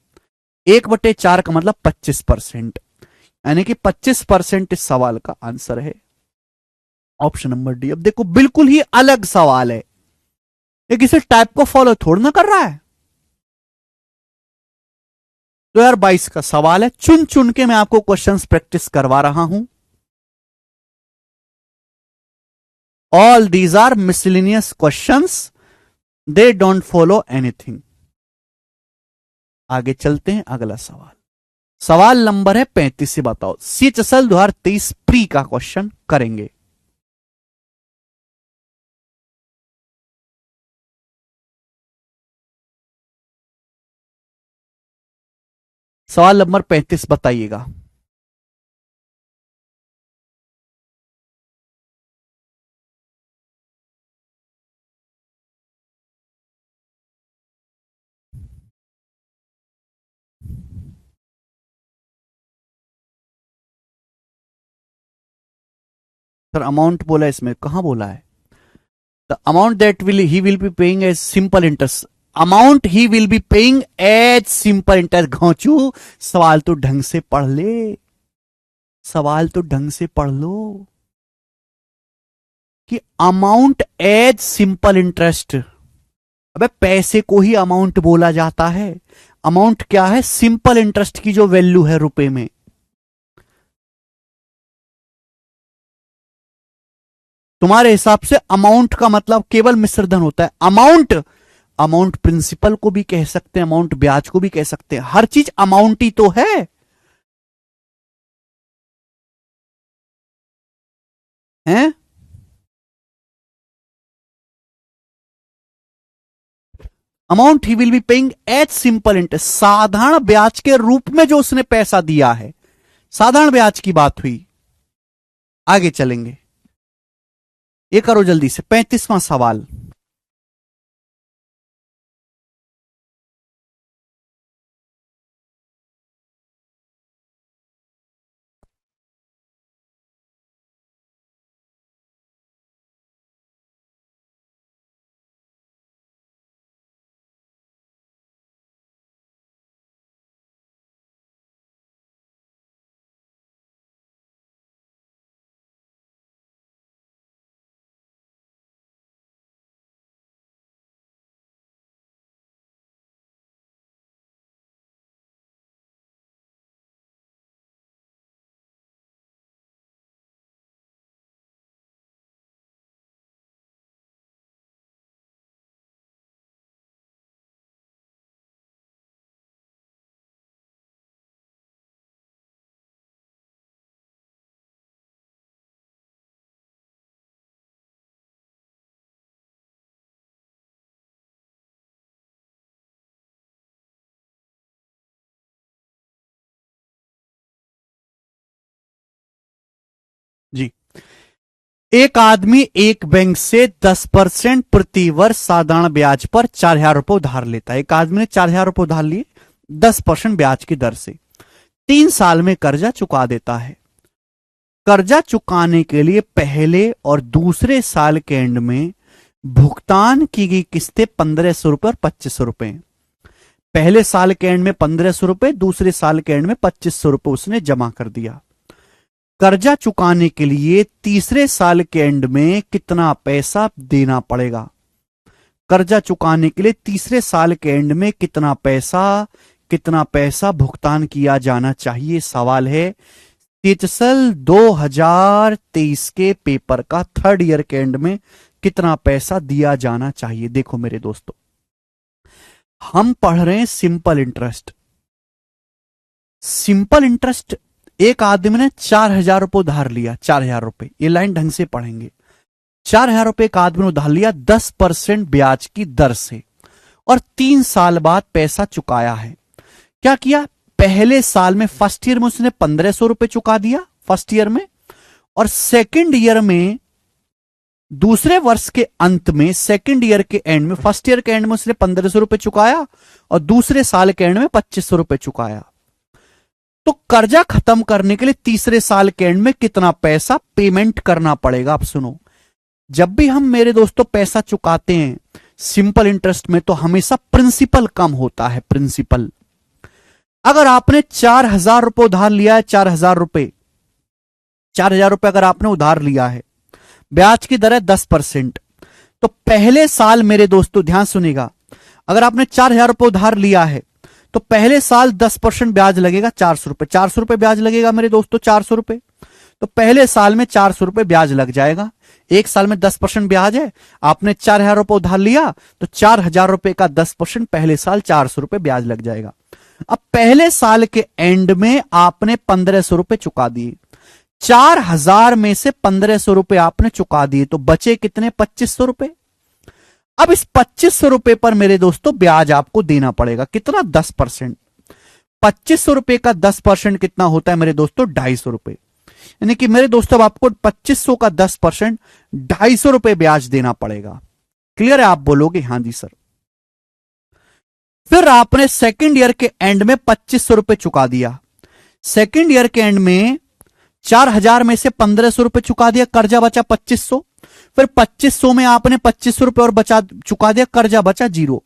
1/4 का मतलब 25%, यानी कि 25% इस सवाल का आंसर है ऑप्शन नंबर डी। अब देखो बिल्कुल ही अलग सवाल है, ये किसी टाइप को फॉलो थोड़ा ना कर रहा है। 2022 का सवाल है, चुन चुन के मैं आपको क्वेश्चंस प्रैक्टिस करवा रहा हूं। All these are miscellaneous questions, they don't follow anything. आगे चलते हैं, अगला सवाल। सवाल नंबर है 35 से बताओ। CHSL 2023 प्री का क्वेश्चन करेंगे। सवाल नंबर 35 बताइएगा। सर अमाउंट बोला, इसमें कहां बोला है? The amount that he will be paying as simple interest. Amount he will be paying as simple interest. घोंचू, सवाल तो ढंग से पढ़ ले, सवाल तो ढंग से पढ़ लो कि अमाउंट एज सिंपल इंटरेस्ट। अबे पैसे को ही अमाउंट बोला जाता है। अमाउंट क्या है? सिंपल इंटरेस्ट की जो वैल्यू है रुपए में। तुम्हारे हिसाब से अमाउंट का मतलब केवल मिश्रधन होता है। अमाउंट, अमाउंट प्रिंसिपल को भी कह सकते हैं, अमाउंट ब्याज को भी कह सकते हैं, हर चीज अमाउंट ही तो है, हैं? Amount he will be paying as simple interest, साधारण ब्याज के रूप में जो उसने पैसा दिया है, साधारण ब्याज की बात हुई। आगे चलेंगे, ये करो जल्दी से 35वां सवाल। जी, एक आदमी एक बैंक से 10% प्रति वर्ष साधारण ब्याज पर 4,000 रुपए उधार लेता है। एक आदमी ने 4,000 रुपए उधार लिए 10% ब्याज की दर से। 3 साल में कर्जा चुका देता है। कर्जा चुकाने के लिए पहले और दूसरे साल के एंड में भुगतान की गई किस्तें 1500 रुपए और 2500 रुपए। पहले साल के एंड में 1500 रुपए, दूसरे साल के एंड में 2500 रुपए उसने जमा कर दिया। कर्जा चुकाने के लिए तीसरे साल के एंड में कितना पैसा देना पड़ेगा? कर्जा चुकाने के लिए तीसरे साल के एंड में कितना पैसा भुगतान किया जाना चाहिए? सवाल है तेजसल 2023 के पेपर का, थर्ड ईयर के एंड में कितना पैसा दिया जाना चाहिए? देखो मेरे दोस्तों, हम पढ़ रहे हैं सिंपल इंटरेस्ट। सिंपल इंटरेस्ट, एक आदमी ने 4000 रुपए उधार लिया, 4000 रुपए, ये लाइन ढंग से पढ़ेंगे। 4000 रुपए का आदमी ने उधार लिया 10% ब्याज की दर से, और 3 साल बाद पैसा चुकाया है। क्या किया? पहले साल में, फर्स्ट ईयर में उसने 1500 रुपए चुका दिया फर्स्ट ईयर में, और सेकेंड ईयर में, दूसरे वर्ष के अंत में, सेकेंड ईयर के एंड में, फर्स्ट ईयर के एंड में उसने 1500 रुपए चुकाया और दूसरे साल के एंड में 2500 रुपए चुकाया। तो कर्जा खत्म करने के लिए तीसरे साल के एंड में कितना पैसा पेमेंट करना पड़ेगा? आप सुनो, जब भी हम मेरे दोस्तों पैसा चुकाते हैं सिंपल इंटरेस्ट में, तो हमेशा प्रिंसिपल कम होता है। प्रिंसिपल, अगर आपने 4000 रुपए उधार लिया है, 4000 रुपए अगर आपने उधार लिया है, ब्याज की दर है 10%, तो पहले साल मेरे दोस्तों ध्यान सुनिएगा, अगर आपने 4000 रुपए उधार लिया है तो पहले साल 10% ब्याज लगेगा, 400 रुपए। 400 रुपए ब्याज लगेगा मेरे दोस्तों, 400 रुपए। तो पहले साल में 400 रुपए ब्याज लग जाएगा। एक साल में 10% ब्याज है, आपने 4000 रुपए उधार लिया तो 4000 रुपए का 10% पहले साल 400 रुपए ब्याज लग जाएगा। अब पहले साल के एंड में आपने 1500 रुपए चुका दिए, 4000 में से 1500 रुपए आपने चुका दिए, तो बचे कितने? 2500 रुपए। अब इस 2500 रुपए पर मेरे दोस्तों ब्याज आपको देना पड़ेगा, कितना? 10%। 2500 रुपए का 10% कितना होता है मेरे दोस्तों? 250 रुपए। यानी कि मेरे दोस्तों आपको 2500 का 10% 250 रुपए ब्याज देना पड़ेगा। क्लियर है? आप बोलोगे हां जी सर। फिर आपने सेकेंड ईयर के एंड में 2500 रुपए चुका दिया। सेकेंड ईयर के एंड में 4000 में से 1500 रुपए चुका दिया, कर्जा बचा 2500। फिर 2500 में आपने 2500 रुपए और बचा चुका दिया, कर्जा बचा 0।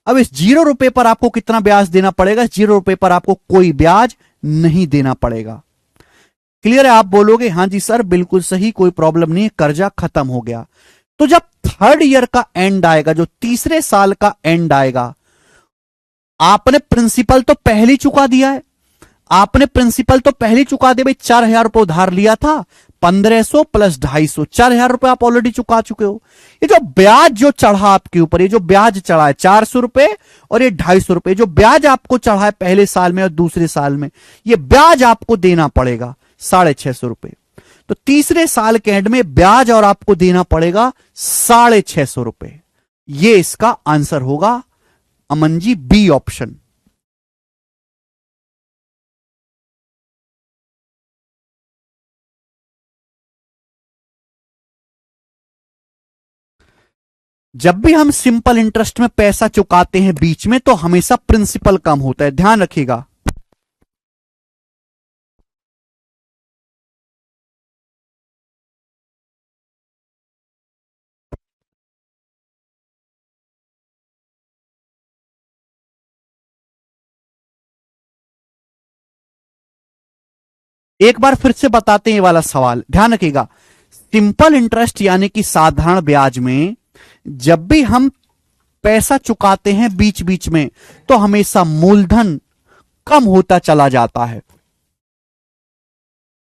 अब इस 0 रुपए पर आपको कितना ब्याज देना पड़ेगा? 0 रुपए पर आपको कोई ब्याज नहीं देना पड़ेगा। क्लियर है? आप बोलोगे हां जी सर, बिल्कुल सही, कोई प्रॉब्लम नहीं है, कर्जा खत्म हो गया। तो जब थर्ड ईयर का एंड आएगा, जो तीसरे साल का एंड आएगा, आपने प्रिंसिपल तो पहले चुका दिया है, आपने प्रिंसिपल तो पहले चुका दिया भाई। 4000 रुपए उधार लिया था, 1500 प्लस 250, 4000 रुपए आप ऑलरेडी चुका चुके हो। ये जो ब्याज जो चढ़ा आपके ऊपर, ये जो ब्याज चढ़ा है 400 रुपए और ये 250 रुपए, जो ब्याज आपको चढ़ा है पहले साल में और दूसरे साल में, ये ब्याज आपको देना पड़ेगा 650 रुपए। तो तीसरे साल के एंड में ब्याज और आपको देना पड़ेगा 650 रुपए। ये इसका आंसर होगा अमन जी, बी ऑप्शन। जब भी हम सिंपल इंटरेस्ट में पैसा चुकाते हैं बीच में, तो हमेशा प्रिंसिपल कम होता है, ध्यान रखिएगा। एक बार फिर से बताते हैं ये वाला सवाल, ध्यान रखिएगा। सिंपल इंटरेस्ट यानी कि साधारण ब्याज में जब भी हम पैसा चुकाते हैं बीच बीच में, तो हमेशा मूलधन कम होता चला जाता है,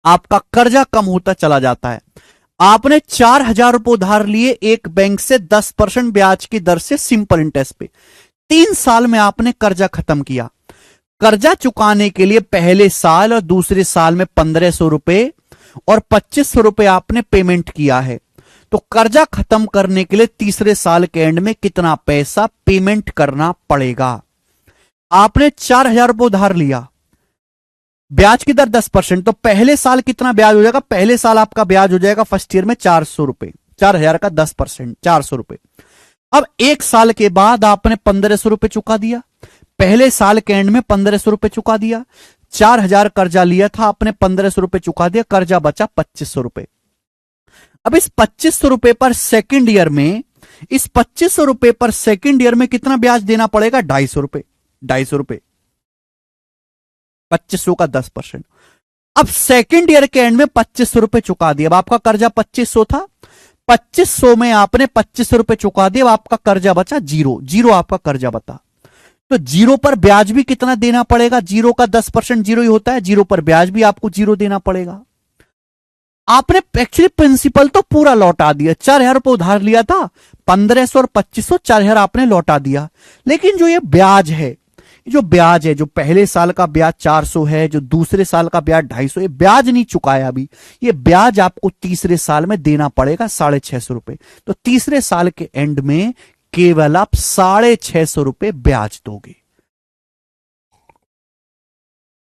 आपका कर्जा कम होता चला जाता है। आपने 4000 रुपए उधार लिए एक बैंक से 10% ब्याज की दर से सिंपल इंटरेस्ट पे, 3 साल में आपने कर्जा खत्म किया। कर्जा चुकाने के लिए पहले साल और दूसरे साल में 1500 रुपए और 2500 रुपए आपने पेमेंट किया है। तो कर्जा खत्म करने के लिए तीसरे साल के एंड में कितना पैसा पेमेंट करना पड़ेगा? आपने 4000 रुपए उधार लिया, ब्याज की दर 10%, तो पहले साल कितना ब्याज हो जाएगा? पहले साल आपका ब्याज हो जाएगा फर्स्ट ईयर में 400 रुपए, 4000 का 10% 400 रुपए। अब एक साल के बाद आपने 1500 रुपए चुका दिया, पहले साल के एंड में 1500 रुपए चुका दिया, 4,000 कर्जा लिया था आपने, 1,500 रुपए चुका दिया, कर्जा बचा 2,500 रुपए। अब इस 2,500 रुपए पर सेकेंड ईयर में, इस 2,500 रुपए पर सेकेंड ईयर में कितना ब्याज देना पड़ेगा? 250 रुपए। 250 रुपए 2,500 का 10%। अब सेकेंड ईयर के एंड में 2,500 रुपए चुका दिया। अब आपका कर्जा 2,500 था, 2,500 में आपने 2,500 रुपए चुका दिया, अब आपका कर्जा बचा जीरो। जीरो आपका कर्जा बता। तो जीरो पर ब्याज भी कितना देना पड़ेगा? जीरो का 10% जीरो ही होता है, जीरो पर ब्याज भी आपको जीरो देना पड़ेगा। आपने एक्चुअली प्रिंसिपल तो पूरा लौटा दिया, 4,000 रुपए उधार लिया था, 1,500 और 2,500, 4,000 आपने लौटा दिया। लेकिन जो ये ब्याज है, जो ब्याज है, जो पहले साल का ब्याज 400 है, जो दूसरे साल का ब्याज 250, ये ब्याज नहीं चुकाया अभी, ये ब्याज आपको तीसरे साल में देना पड़ेगा 650 रुपए। तो तीसरे साल के एंड में केवल आप 650 रुपए ब्याज दोगे।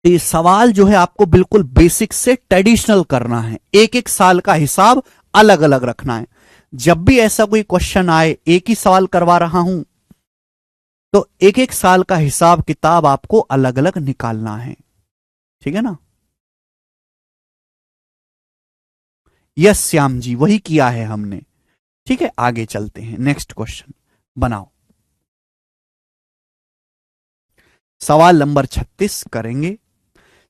तो ये सवाल जो है आपको बिल्कुल बेसिक से ट्रेडिशनल करना है, एक एक साल का हिसाब अलग अलग रखना है। जब भी ऐसा कोई क्वेश्चन आए, एक ही सवाल करवा रहा हूं, तो एक एक साल का हिसाब किताब आपको अलग अलग निकालना है, ठीक है ना? यस श्याम जी, वही किया है हमने। ठीक है, आगे चलते हैं, नेक्स्ट क्वेश्चन बनाओ। सवाल नंबर 36 करेंगे।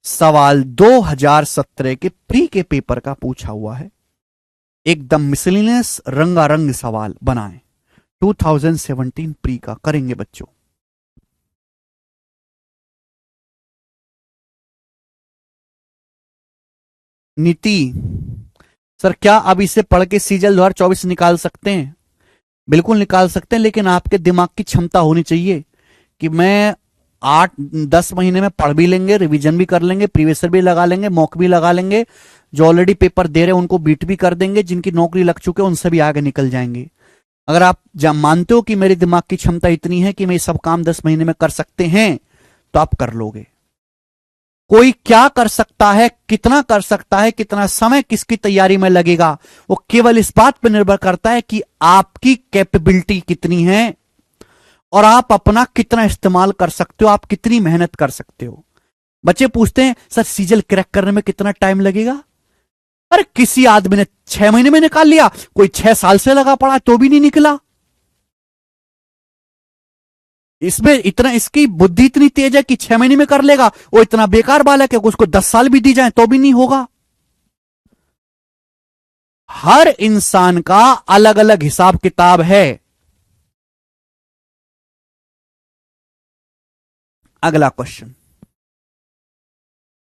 सवाल 2017 के प्री के पेपर का पूछा हुआ है, एकदम मिसलिनियस रंगारंग सवाल बनाएं। 2017 प्री का करेंगे बच्चों। नीति सर, क्या अब इसे पढ़ के सीजल 2024 निकाल सकते हैं? बिल्कुल निकाल सकते हैं, लेकिन आपके दिमाग की क्षमता होनी चाहिए कि मैं 8-10 महीने में पढ़ भी लेंगे, रिवीजन भी कर लेंगे, प्रीवियस भी लगा लेंगे, मॉक भी लगा लेंगे, जो ऑलरेडी पेपर दे रहे हैं उनको बीट भी कर देंगे, जिनकी नौकरी लग चुके हैं उनसे भी आगे निकल जाएंगे। अगर आप मानते हो कि मेरे दिमाग की क्षमता इतनी है कि मैं ये सब काम 10 महीने में कर सकते हैं, तो आप कर लोगे। कोई क्या कर सकता है, कितना कर सकता है, कितना समय किसकी तैयारी में लगेगा, वो केवल इस बात पर निर्भर करता है कि आपकी कैपेबिलिटी कितनी है और आप अपना कितना इस्तेमाल कर सकते हो, आप कितनी मेहनत कर सकते हो। बच्चे पूछते हैं सर सीजल क्रैक करने में कितना टाइम लगेगा? अरे किसी आदमी ने 6 महीने में निकाल लिया, कोई 6 साल से लगा पड़ा तो भी नहीं निकला। इसमें इतना, इसकी बुद्धि इतनी तेज है कि 6 महीने में कर लेगा, वो इतना बेकार बालक है कि उसको 10 साल भी दी जाए तो भी नहीं होगा। हर इंसान का अलग अलग हिसाब किताब है। अगला क्वेश्चन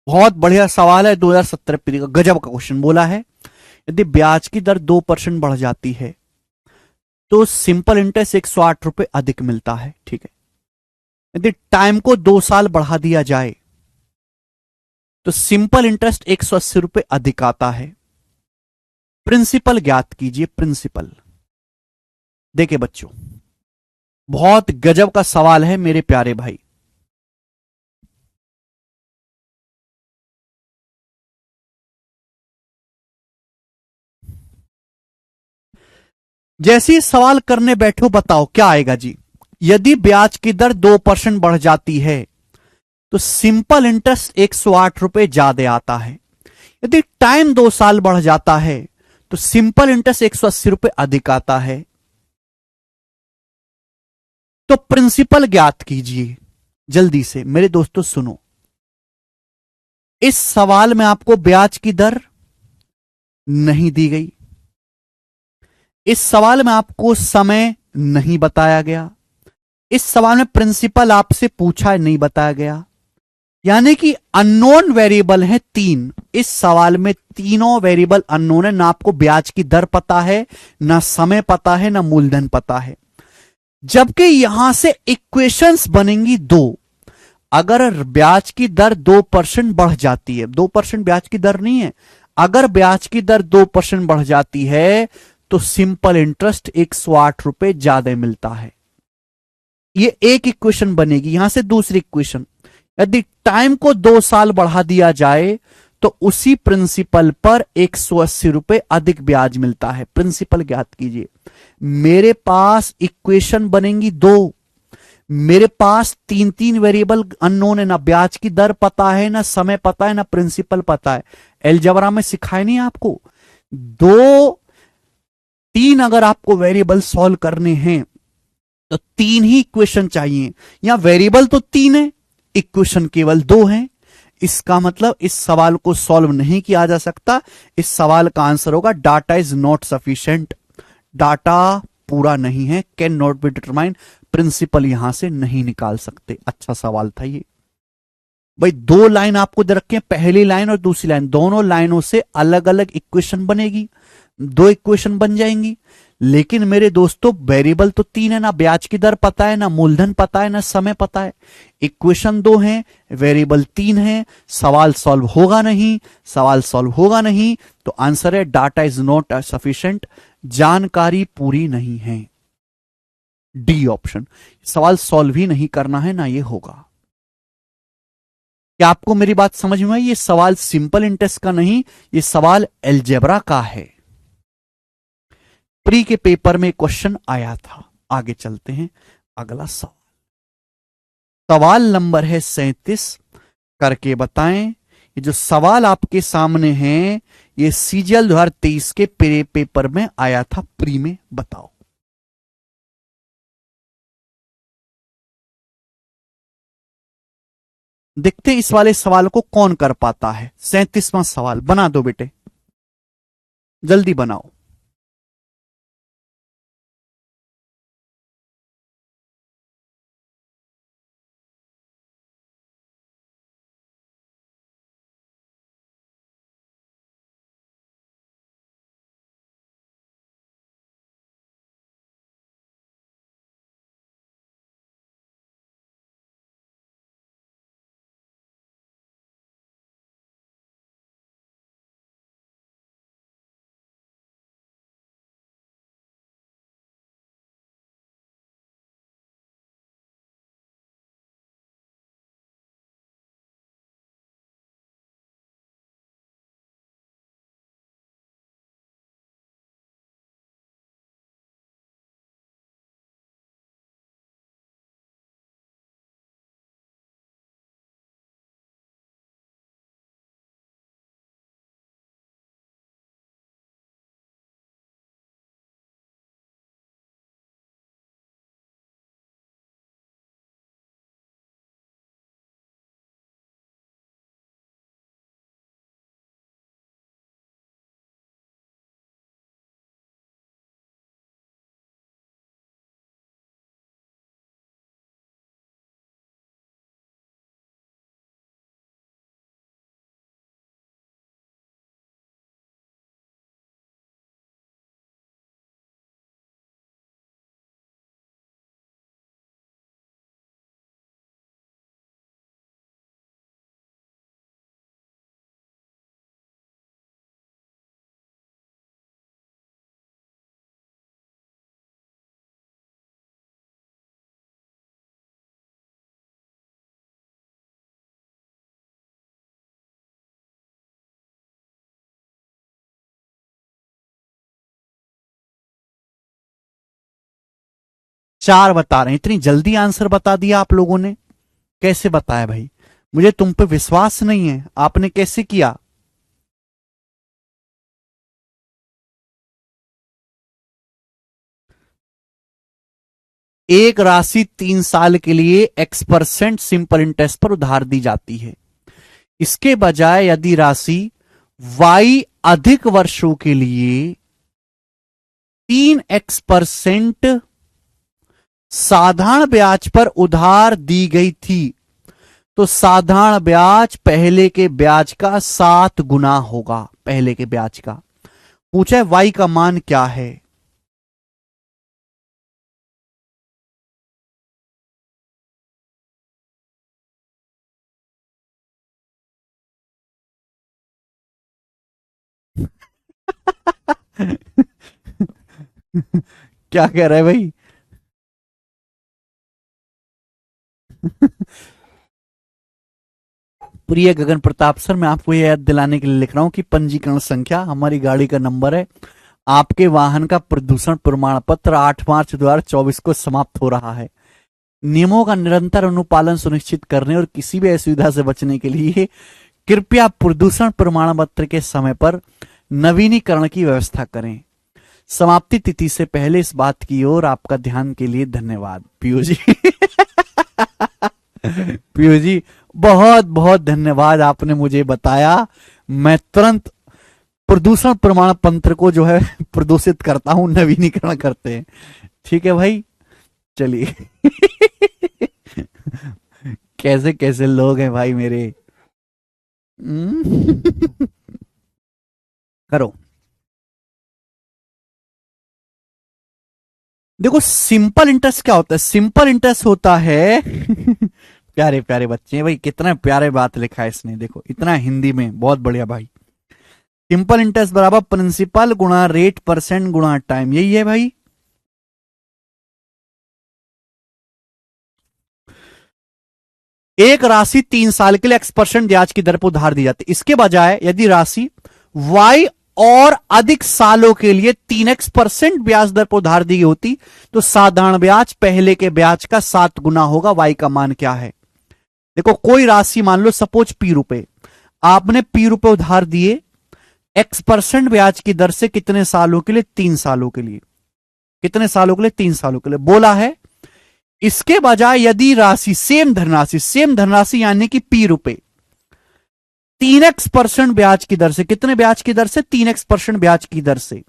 बहुत बढ़िया सवाल है, 2017 पीढ़ी का गजब का क्वेश्चन बोला है। यदि ब्याज की दर 2% बढ़ जाती है तो सिंपल इंटरेस्ट 108 रुपए अधिक मिलता है, ठीक है। यदि टाइम को 2 साल बढ़ा दिया जाए तो सिंपल इंटरेस्ट 180 रुपए अधिक आता है। प्रिंसिपल ज्ञात कीजिए, प्रिंसिपल। देखिए बच्चों, बहुत गजब का सवाल है मेरे प्यारे भाई। जैसे ही सवाल करने बैठो बताओ क्या आएगा जी। यदि ब्याज की दर 2% बढ़ जाती है तो सिंपल इंटरेस्ट 108 रुपए ज्यादा आता है। यदि टाइम 2 साल बढ़ जाता है तो सिंपल इंटरेस्ट 180 रुपए अधिक आता है। तो प्रिंसिपल ज्ञात कीजिए जल्दी से मेरे दोस्तों, सुनो। इस सवाल में आपको ब्याज की दर नहीं दी गई, इस सवाल में आपको समय नहीं बताया गया, इस सवाल में प्रिंसिपल आपसे पूछा नहीं बताया गया, यानी कि अननोन वेरिएबल है 3। इस सवाल में तीनों वेरिएबल अननोन है, ना आपको ब्याज की दर पता है, ना समय पता है, ना मूलधन पता है। जबकि यहां से इक्वेशंस बनेंगी 2। अगर ब्याज की दर 2% बढ़ जाती है, 2% ब्याज की दर नहीं है, अगर ब्याज की दर 2% बढ़ जाती है तो सिंपल इंटरेस्ट 108 रुपए ज्यादा मिलता है। ये एक इक्वेशन बनेगी। यहां से दूसरी इक्वेशन, यदि टाइम को 2 साल बढ़ा दिया जाए तो उसी प्रिंसिपल पर 180 रुपए अधिक ब्याज मिलता है। प्रिंसिपल ज्ञात कीजिए। मेरे पास इक्वेशन बनेंगी 2। मेरे पास तीन तीन वेरिएबल अननोन है, ना ब्याज की दर पता है, ना समय पता है, ना प्रिंसिपल पता है। अलजेब्रा में सिखाया नहीं आपको? दो तीन अगर आपको वेरिएबल सॉल्व करने हैं तो तीन ही इक्वेशन चाहिए। यहां वेरिएबल तो तीन है, इक्वेशन केवल दो है। इसका मतलब इस सवाल को सॉल्व नहीं किया जा सकता। इस सवाल का आंसर होगा data is not sufficient. Data पूरा नहीं है, can not be determine. Principal यहां से नहीं निकाल सकते। अच्छा सवाल था ये भाई। दो लाइन आपको दे रखे हैं, पहली लाइन और दूसरी लाइन, दोनों लाइनों से अलग अलग इक्वेशन बनेगी, दो इक्वेशन बन जाएंगी। लेकिन मेरे दोस्तों वेरिएबल तो तीन है, ना ब्याज की दर पता है, ना मूलधन पता है, ना समय पता है। इक्वेशन दो है, वेरिएबल तीन है। सवाल सॉल्व होगा नहीं, सवाल सॉल्व होगा नहीं। तो आंसर है डाटा इज नॉट सफिशिएंट, जानकारी पूरी नहीं है। D option. सवाल सॉल्व ही नहीं करना है, ना ये होगा। क्या आपको मेरी बात समझ में आई? ये सवाल सिंपल इंटरेस्ट का नहीं, ये सवाल अलजेब्रा का है। प्री के पेपर में क्वेश्चन आया था। आगे चलते हैं, अगला सवाल। सवाल नंबर है 37। करके बताएं। ये जो सवाल आपके सामने है, ये सीजीएल 2023 के पेपर में आया था, प्री में। बताओ। देखते हैं इस वाले सवाल को कौन कर पाता है। 37वां सवाल बना दो बेटे, जल्दी बनाओ। चार बता रहे हैं, इतनी जल्दी आंसर बता दिया आप लोगों ने। कैसे बताया भाई? मुझे तुम पे विश्वास नहीं है, आपने कैसे किया? एक राशि 3 साल के लिए X% सिंपल इंटरेस्ट पर उधार दी जाती है। इसके बजाय यदि राशि Y अधिक वर्षों के लिए 3X% साधारण ब्याज पर उधार दी गई थी, तो साधारण ब्याज पहले के ब्याज का 7 गुना होगा। पहले के ब्याज का पूछा है, Y का मान क्या है? क्या कह रहा है भाई? प्रिय गगन प्रताप सर, मैं आपको यह याद दिलाने के लिए लिख रहा हूं कि पंजीकरण संख्या हमारी गाड़ी का नंबर है। आपके वाहन का प्रदूषण प्रमाण पत्र 8 मार्च 2024 को समाप्त हो रहा है। नियमों का निरंतर अनुपालन सुनिश्चित करने और किसी भी असुविधा से बचने के लिए कृपया प्रदूषण प्रमाण पत्र के समय पर नवीनीकरण की व्यवस्था करें। समाप्ति तिथि से पहले इस बात की ओर आपका ध्यान के लिए धन्यवाद। पीयू जी पीयू जी बहुत बहुत धन्यवाद, आपने मुझे बताया। मैं तुरंत प्रदूषण प्रमाण पत्र को जो है प्रदूषित करता हूं, नवीनीकरण करते हैं। ठीक है भाई, चलिए कैसे कैसे लोग हैं भाई मेरे। करो। देखो सिंपल इंटरेस्ट क्या होता है? सिंपल इंटरेस्ट होता है प्यारे प्यारे बच्चे भाई, कितना प्यारे बात लिखा है इसने, देखो इतना हिंदी में, बहुत बढ़िया भाई। सिंपल इंटरेस्ट बराबर प्रिंसिपल गुणा रेट परसेंट गुणा टाइम, यही है भाई। एक राशि 3 साल के लिए x% ब्याज की दर पर उधार दी जाती है। इसके बजाय यदि राशि y और अधिक सालों के लिए 3x% ब्याज दर पर उधार दी गई होती तो साधारण ब्याज पहले के ब्याज का 7 गुना होगा। y का मान क्या है? देखो कोई राशि मान लो सपोज p रुपए, आपने p रुपए उधार दिए x% ब्याज की दर से कितने सालों के लिए? 3 सालों के लिए। कितने सालों के लिए? 3 सालों के लिए बोला है। इसके बजाय यदि राशि सेम धनराशि यानी कि p रुपए 3x% ब्याज की दर से, कितने ब्याज की दर से? 3x% ब्याज की दर से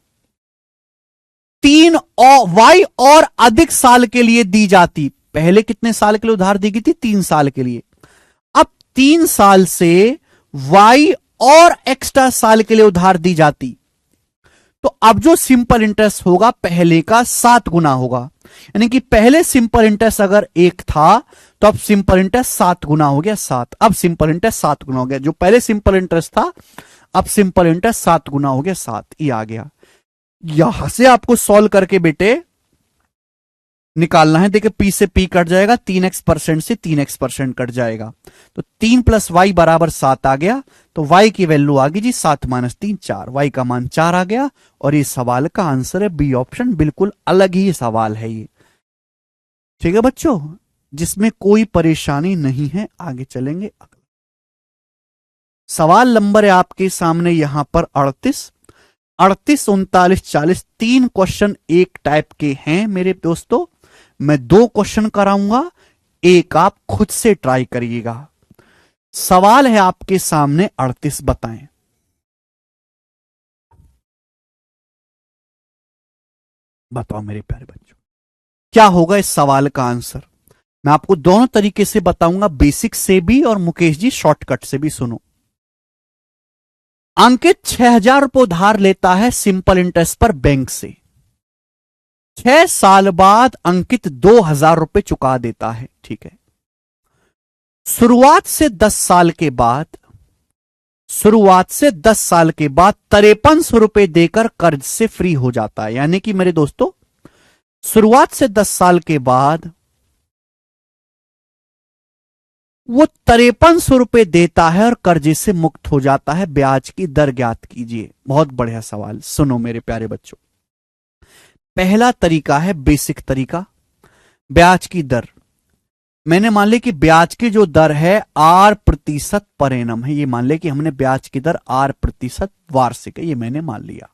3 और y और अधिक साल के लिए दी जाती। पहले कितने साल के लिए उधार दी गई थी? 3 साल के लिए। अब 3 साल से y और एक्स्ट्रा साल के लिए उधार दी जाती तो अब जो सिंपल इंटरेस्ट होगा पहले का 7 गुना होगा। यानी कि पहले सिंपल इंटरेस्ट अगर 1 था तो अब सिंपल इंटरेस्ट 7 गुना हो गया 7। अब सिंपल इंटरेस्ट 7 गुना हो गया, जो पहले सिंपल इंटरेस्ट था अब सिंपल इंटरेस्ट 7 गुना हो गया 7। ये आ गया। यहां से आपको सॉल्व करके बेटे निकालना है। देखिए p से p कट जाएगा, 3x% से 3x% कट जाएगा तो 3 + y बराबर 7 आ गया। तो y की वैल्यू आ गई जी 7 - 3 4, y का मान 4 आ गया। और इस सवाल का आंसर है बी ऑप्शन। बिल्कुल अलग ही सवाल है ये। ठीक है बच्चों, जिसमें कोई परेशानी नहीं है। आगे चलेंगे। सवाल नंबर है आपके सामने यहां पर 38, 39, 40 तीन क्वेश्चन एक टाइप के हैं मेरे दोस्तों। मैं 2 क्वेश्चन कराऊंगा, एक आप खुद से ट्राई करिएगा। सवाल है आपके सामने 38, बताएं। बताओ मेरे प्यारे बच्चों, क्या होगा इस सवाल का आंसर? मैं आपको दोनों तरीके से बताऊंगा, बेसिक से भी और मुकेश जी शॉर्टकट से भी। सुनो, अंकित 6,000 रुपये उधार लेता है सिंपल इंटरेस्ट पर बैंक से। 6 साल बाद अंकित 2,000 रुपये चुका देता है। ठीक है। शुरुआत से 10 साल के बाद 5300 रुपये देकर कर्ज से फ्री हो जाता है। यानी कि मेरे दोस्तों शुरुआत से 10 साल के बाद वो 5300 रुपये देता है और कर्जे से मुक्त हो जाता है। ब्याज की दर ज्ञात कीजिए। बहुत बढ़िया सवाल। सुनो मेरे प्यारे बच्चों, पहला तरीका है बेसिक तरीका, ब्याज की दर। मैंने मान लिया कि ब्याज की जो दर है 8% पर एनम है। ये मान लिया कि हमने ब्याज की दर 8% वार्षिक है, ये मैंने मान लिया।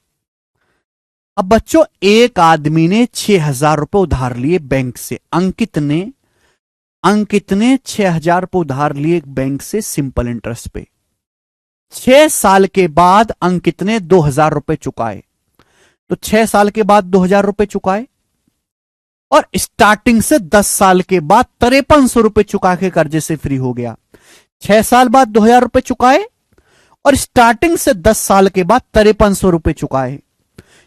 अब बच्चों एक आदमी ने 6,000 रुपये उधार लिए बैंक से। अंकित ने 6,000 रुपये उधार लिए बैंक से सिंपल इंटरेस्ट पे। 6 साल के बाद अंकित ने 2,000 रुपये चुकाए। तो 6 साल के बाद 2,000 रुपये चुकाए और स्टार्टिंग से 10 साल के बाद 5300 रुपये चुका के कर्जे से फ्री हो गया। 6 साल बाद 2,000 रुपये चुकाए और स्टार्टिंग से 10 साल के बाद 5300 रुपये चुकाए।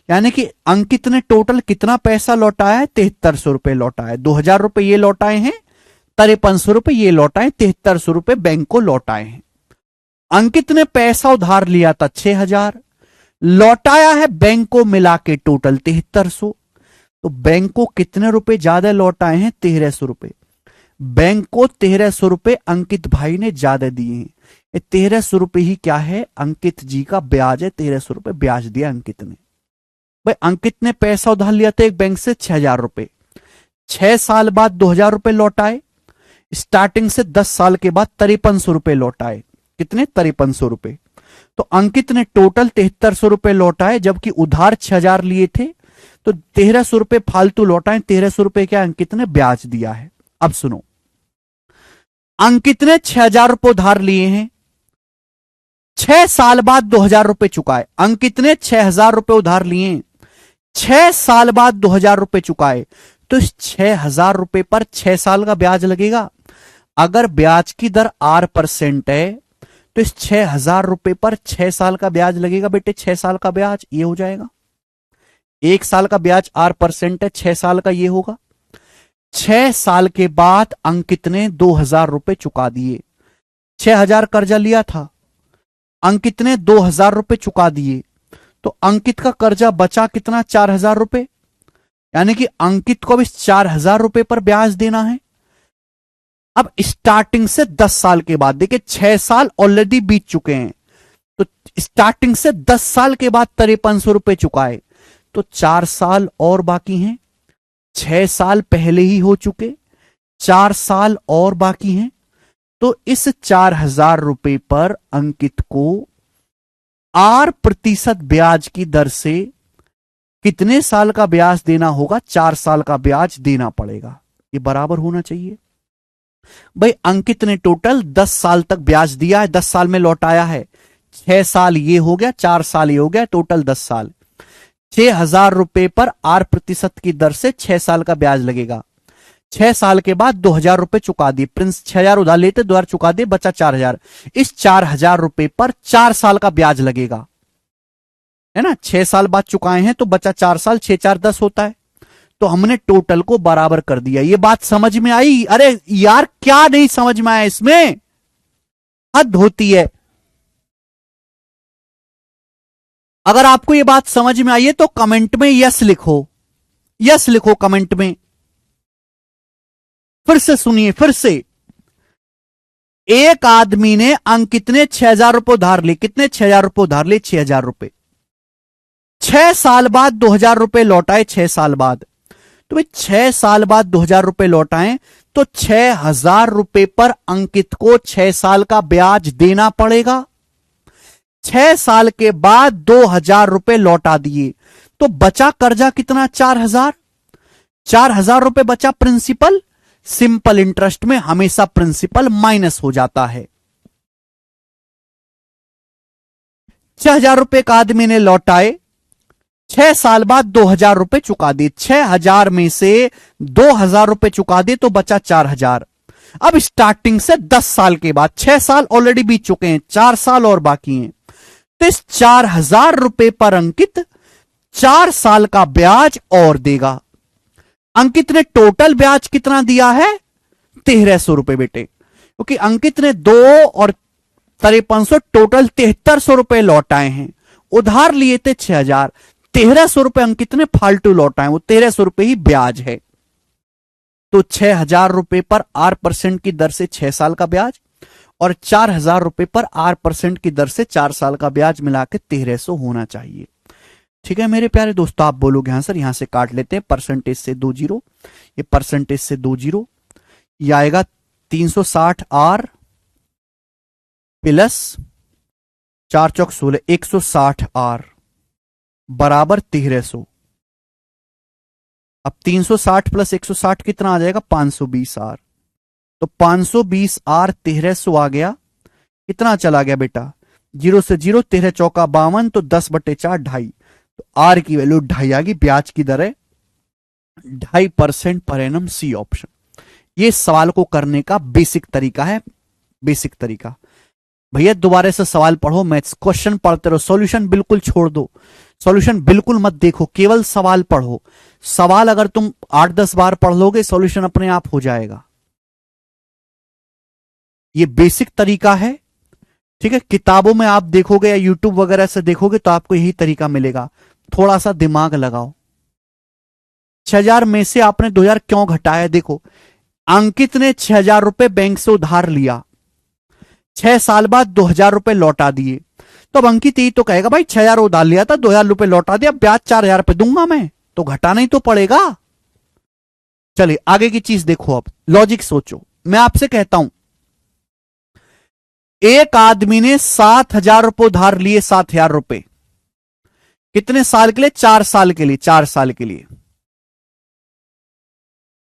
यानी कि अंकित ने टोटल कितना पैसा लौटाया है? 7300 रुपये लौटाया। 2,000 रुपये ये लौटाए हैं, 5300 रुपये ये लौटाए, 7300 रुपये बैंक को लौटाए हैं। अंकित ने पैसा उधार लिया था 6,000, लौटाया है बैंक को मिला के टोटल 7300। तो बैंक को कितने रुपए ज्यादा लौटाए हैं? 1300 रुपये। बैंक को 1300 रुपये अंकित भाई ने ज्यादा दिए हैं। 1300 रुपये ही क्या है? अंकित जी का ब्याज है। 1300 रुपये ब्याज दिया अंकित ने। भाई अंकित ने पैसा उधार लिया था एक बैंक से 6,000 रुपये। 6 साल बाद 2,000 रुपए लौटाए, स्टार्टिंग से 10 साल के बाद 5300 रुपए लौटाए। कितने? 5300 रुपए। तो अंकित ने टोटल 7300 रुपए लौटाए, जबकि उधार 6,000 लिए थे, तो 1300 रुपए फालतू लौटाए। 1300 रुपए क्या अंकित ने ब्याज दिया है। अब सुनो, अंकित ने 6,000 रुपए उधार लिए हैं, 6 साल बाद 2,000 रुपए चुकाए। अंकित ने 6,000 रुपए उधार लिए, 6 साल बाद 2,000 रुपए चुकाए, तो इस 6,000 रुपए पर 6 साल का ब्याज लगेगा। अगर ब्याज की दर 8% है, तो इस 6,000 रुपए पर 6 साल का ब्याज लगेगा। बेटे 6 साल का ब्याज ये हो जाएगा, 1 साल का ब्याज 8% है, 6 साल का ये होगा। 6 साल के बाद अंकित ने 2,000 रुपए चुका दिए। 6,000 कर्जा लिया था, अंकित ने 2,000 रुपए चुका दिए, तो अंकित का कर्जा बचा कितना? 4,000 रुपए। यानी कि अंकित को अब इस 4,000 रुपए पर ब्याज देना है। अब स्टार्टिंग से 10 साल के बाद, देखिए 6 साल ऑलरेडी बीत चुके हैं, तो स्टार्टिंग से 10 साल के बाद 5300 रुपए चुकाए, तो 4 साल और बाकी हैं। 6 साल पहले ही हो चुके, 4 साल और बाकी हैं। तो इस 4,000 रुपए पर अंकित को 8% ब्याज की दर से कितने साल का ब्याज देना होगा? 4 साल का ब्याज देना पड़ेगा। ये बराबर होना चाहिए। भाई अंकित ने टोटल 10 साल तक ब्याज दिया है, 10 साल में लौटाया है। 6 साल ये हो गया, 4 साल ये हो गया, टोटल 10 साल। 6,000 रुपए पर 8% की दर से 6 साल का ब्याज लगेगा। 6 साल के बाद 2,000 रुपए चुका दिए। प्रिंस 6,000 उधार लेते, 2,000 चुका दिए, बचा 4,000। इस 4,000 रुपए पर 4 साल का ब्याज लगेगा, है ना। 6 साल बाद चुकाए हैं तो बचा 4 साल, 6 4 10 होता है। तो हमने टोटल को बराबर कर दिया। ये बात समझ में आई? अरे यार क्या नहीं समझ में आया इसमें? हद होती है। अगर आपको ये बात समझ में आई है तो कमेंट में यस लिखो, यस लिखो कमेंट में। फिर से सुनिए, फिर से। एक आदमी ने अंकित ने 6,000 रुपए उधार लिए। कितने? 6,000 रुपए उधार लिए, 6,000 रुपए। 6 साल बाद 2,000 रुपए लौटाए। 6 साल बाद, तो भाई 6 साल बाद 2,000 रुपए लौटाएं, तो 6,000 रुपए पर अंकित को 6 साल का ब्याज देना पड़ेगा। 6 साल के बाद 2,000 रुपए लौटा दिए, तो बचा कर्जा कितना? 4,000। 4,000 रुपए बचा प्रिंसिपल। सिंपल इंटरेस्ट में हमेशा प्रिंसिपल माइनस हो जाता है। 6,000 रुपए का आदमी ने लौटाए, 6 साल बाद 2,000 रुपए चुका दिए। 6,000 में से 2,000 रुपए चुका दिए, तो बचा 4,000। अब स्टार्टिंग से 10 साल के बाद, 6 साल ऑलरेडी बीत चुके हैं, 4 साल और बाकी हैं, तो इस 4,000 रुपए पर अंकित 4 साल का ब्याज और देगा। अंकित ने टोटल ब्याज कितना दिया है? 1,300 रुपए बेटे, क्योंकि अंकित ने 2 और 5300 टोटल 7,300 रुपए लौटाए हैं। उधार लिए थे 6,000, 1,300 रुपए अंकित ने फालतू लौटाए, वो 1,300 रुपए ही ब्याज है। तो 6,000 रुपए पर 8% की दर से 6 साल का ब्याज, और 4,000 रुपए पर 8% की दर से 4 साल का ब्याज मिला के 1,300 होना चाहिए। ठीक है मेरे प्यारे दोस्तों, आप बोलोगे हाँ सर, यहां से काट लेते हैं, परसेंटेज से 2 जीरो, ये परसेंटेज से 2 जीरो, ये आएगा 360 आर प्लस 4 चौक 16, 160 आर बराबर 1,300। अब 360 प्लस 160 कितना आ जाएगा? 520 आर। तो 520 आर 1,300 आ गया। कितना चला गया बेटा? 0 से 0, 13 चौका 52, तो 10/4 2.5, तो आर की वैल्यू 2.5 आ गई। ब्याज की दर है 2.5% पर एनम, सी ऑप्शन। ये सवाल को करने का बेसिक तरीका है, बेसिक तरीका। भैया दोबारा से सवाल पढ़ो, मैथ्स क्वेश्चन पढ़ते रहो, सॉल्यूशन बिल्कुल छोड़ दो, सॉल्यूशन बिल्कुल मत देखो, केवल सवाल पढ़ो। सवाल अगर तुम 8-10 बार पढ़ लोगे, सॉल्यूशन अपने आप हो जाएगा। ये बेसिक तरीका है, ठीक है। किताबों में आप देखोगे या यूट्यूब वगैरह से देखोगे तो आपको यही तरीका मिलेगा। थोड़ा सा दिमाग लगाओ। 6,000 में से आपने 2,000 क्यों घटाया? देखो, अंकित ने 6,000 रुपए बैंक से उधार लिया, 6 साल बाद 2,000 रुपए लौटा दिए, तो अब अंकित यही तो कहेगा भाई 6,000 उधार लिया था, 2,000 रुपए लौटा दिया, ब्याज 4,000 रुपए दूंगा मैं, तो घटाना ही तो पड़ेगा। चलिए आगे की चीज देखो, अब लॉजिक सोचो। मैं आपसे कहता हूं एक आदमी ने 7,000 रुपये उधार लिए, 7,000 रुपये कितने साल के लिए? 4 साल के लिए। 4 साल के लिए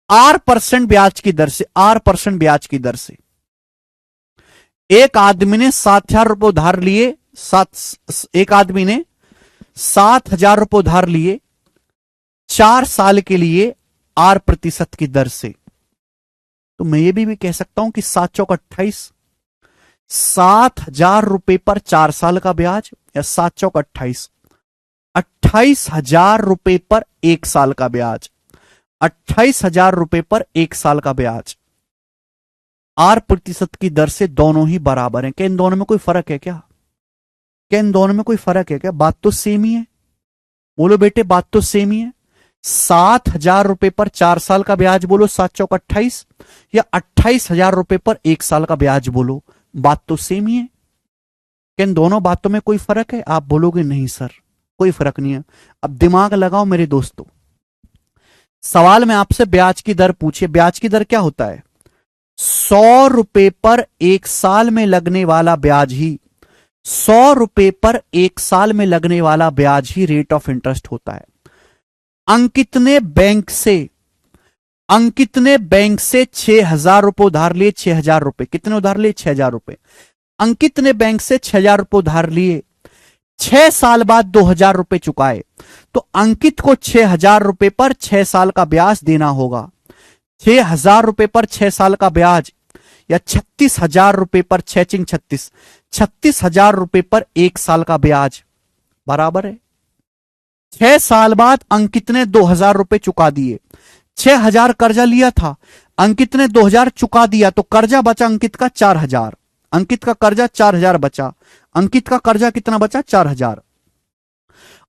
8% ब्याज की दर से, 8% ब्याज की दर से एक आदमी ने 7,000 रुपये उधार लिए, एक आदमी ने 7,000 रुपये उधार लिए 4 साल के लिए 8% की दर से। तो मैं ये भी कह सकता हूं कि 7 चौक 28, 7,000 रुपये पर 4 साल का ब्याज, या 7 चौक 28, 28,000 रुपये पर 1 साल का ब्याज, 28,000 रुपये पर 1 साल का ब्याज 8% की दर से। दोनों ही बराबर हैं। क्या इन दोनों में कोई फर्क है क्या? क्या इन दोनों में कोई फर्क है क्या? बात तो सेम ही है। बोलो बेटे, बात तो सेम ही है। 7,000 रुपये पर 4 साल का ब्याज बोलो, 7 चौक 28, या 28,000 रुपये पर 1 साल का ब्याज बोलो, बात तो सेम ही है। क्या इन दोनों बातों में कोई फर्क है? आप बोलोगे नहीं सर, कोई फर्क नहीं है। अब दिमाग लगाओ मेरे दोस्तों। सवाल में आपसे ब्याज की दर पूछिए। ब्याज की दर क्या होता है? 100 रुपए पर 1 साल में लगने वाला ब्याज ही, 100 रुपए पर 1 साल में लगने वाला ब्याज ही रेट ऑफ इंटरेस्ट होता है। अंकित ने बैंक से 6,000 रुपए उधार लिए। 6,000 रुपए कितने उधार लिए? 6,000 रुपए। अंकित ने बैंक से 6,000 रुपए उधार लिए, 6 साल बाद 2,000 रुपए चुकाए। तो अंकित को 6,000 रुपए पर 6 साल का ब्याज देना होगा। 6,000 रुपए पर 6 साल का ब्याज, या 36,000 रुपए पर 6 चिंग 36, 36,000 रुपए पर 1 साल का ब्याज बराबर है। 6 साल बाद अंकित ने 2,000 रुपए चुका दिए। 6,000 कर्जा लिया था, अंकित ने 2,000 चुका दिया, तो कर्जा बचा अंकित का 4,000। अंकित का कर्जा 4,000 बचा। अंकित का कर्जा कितना बचा? 4,000।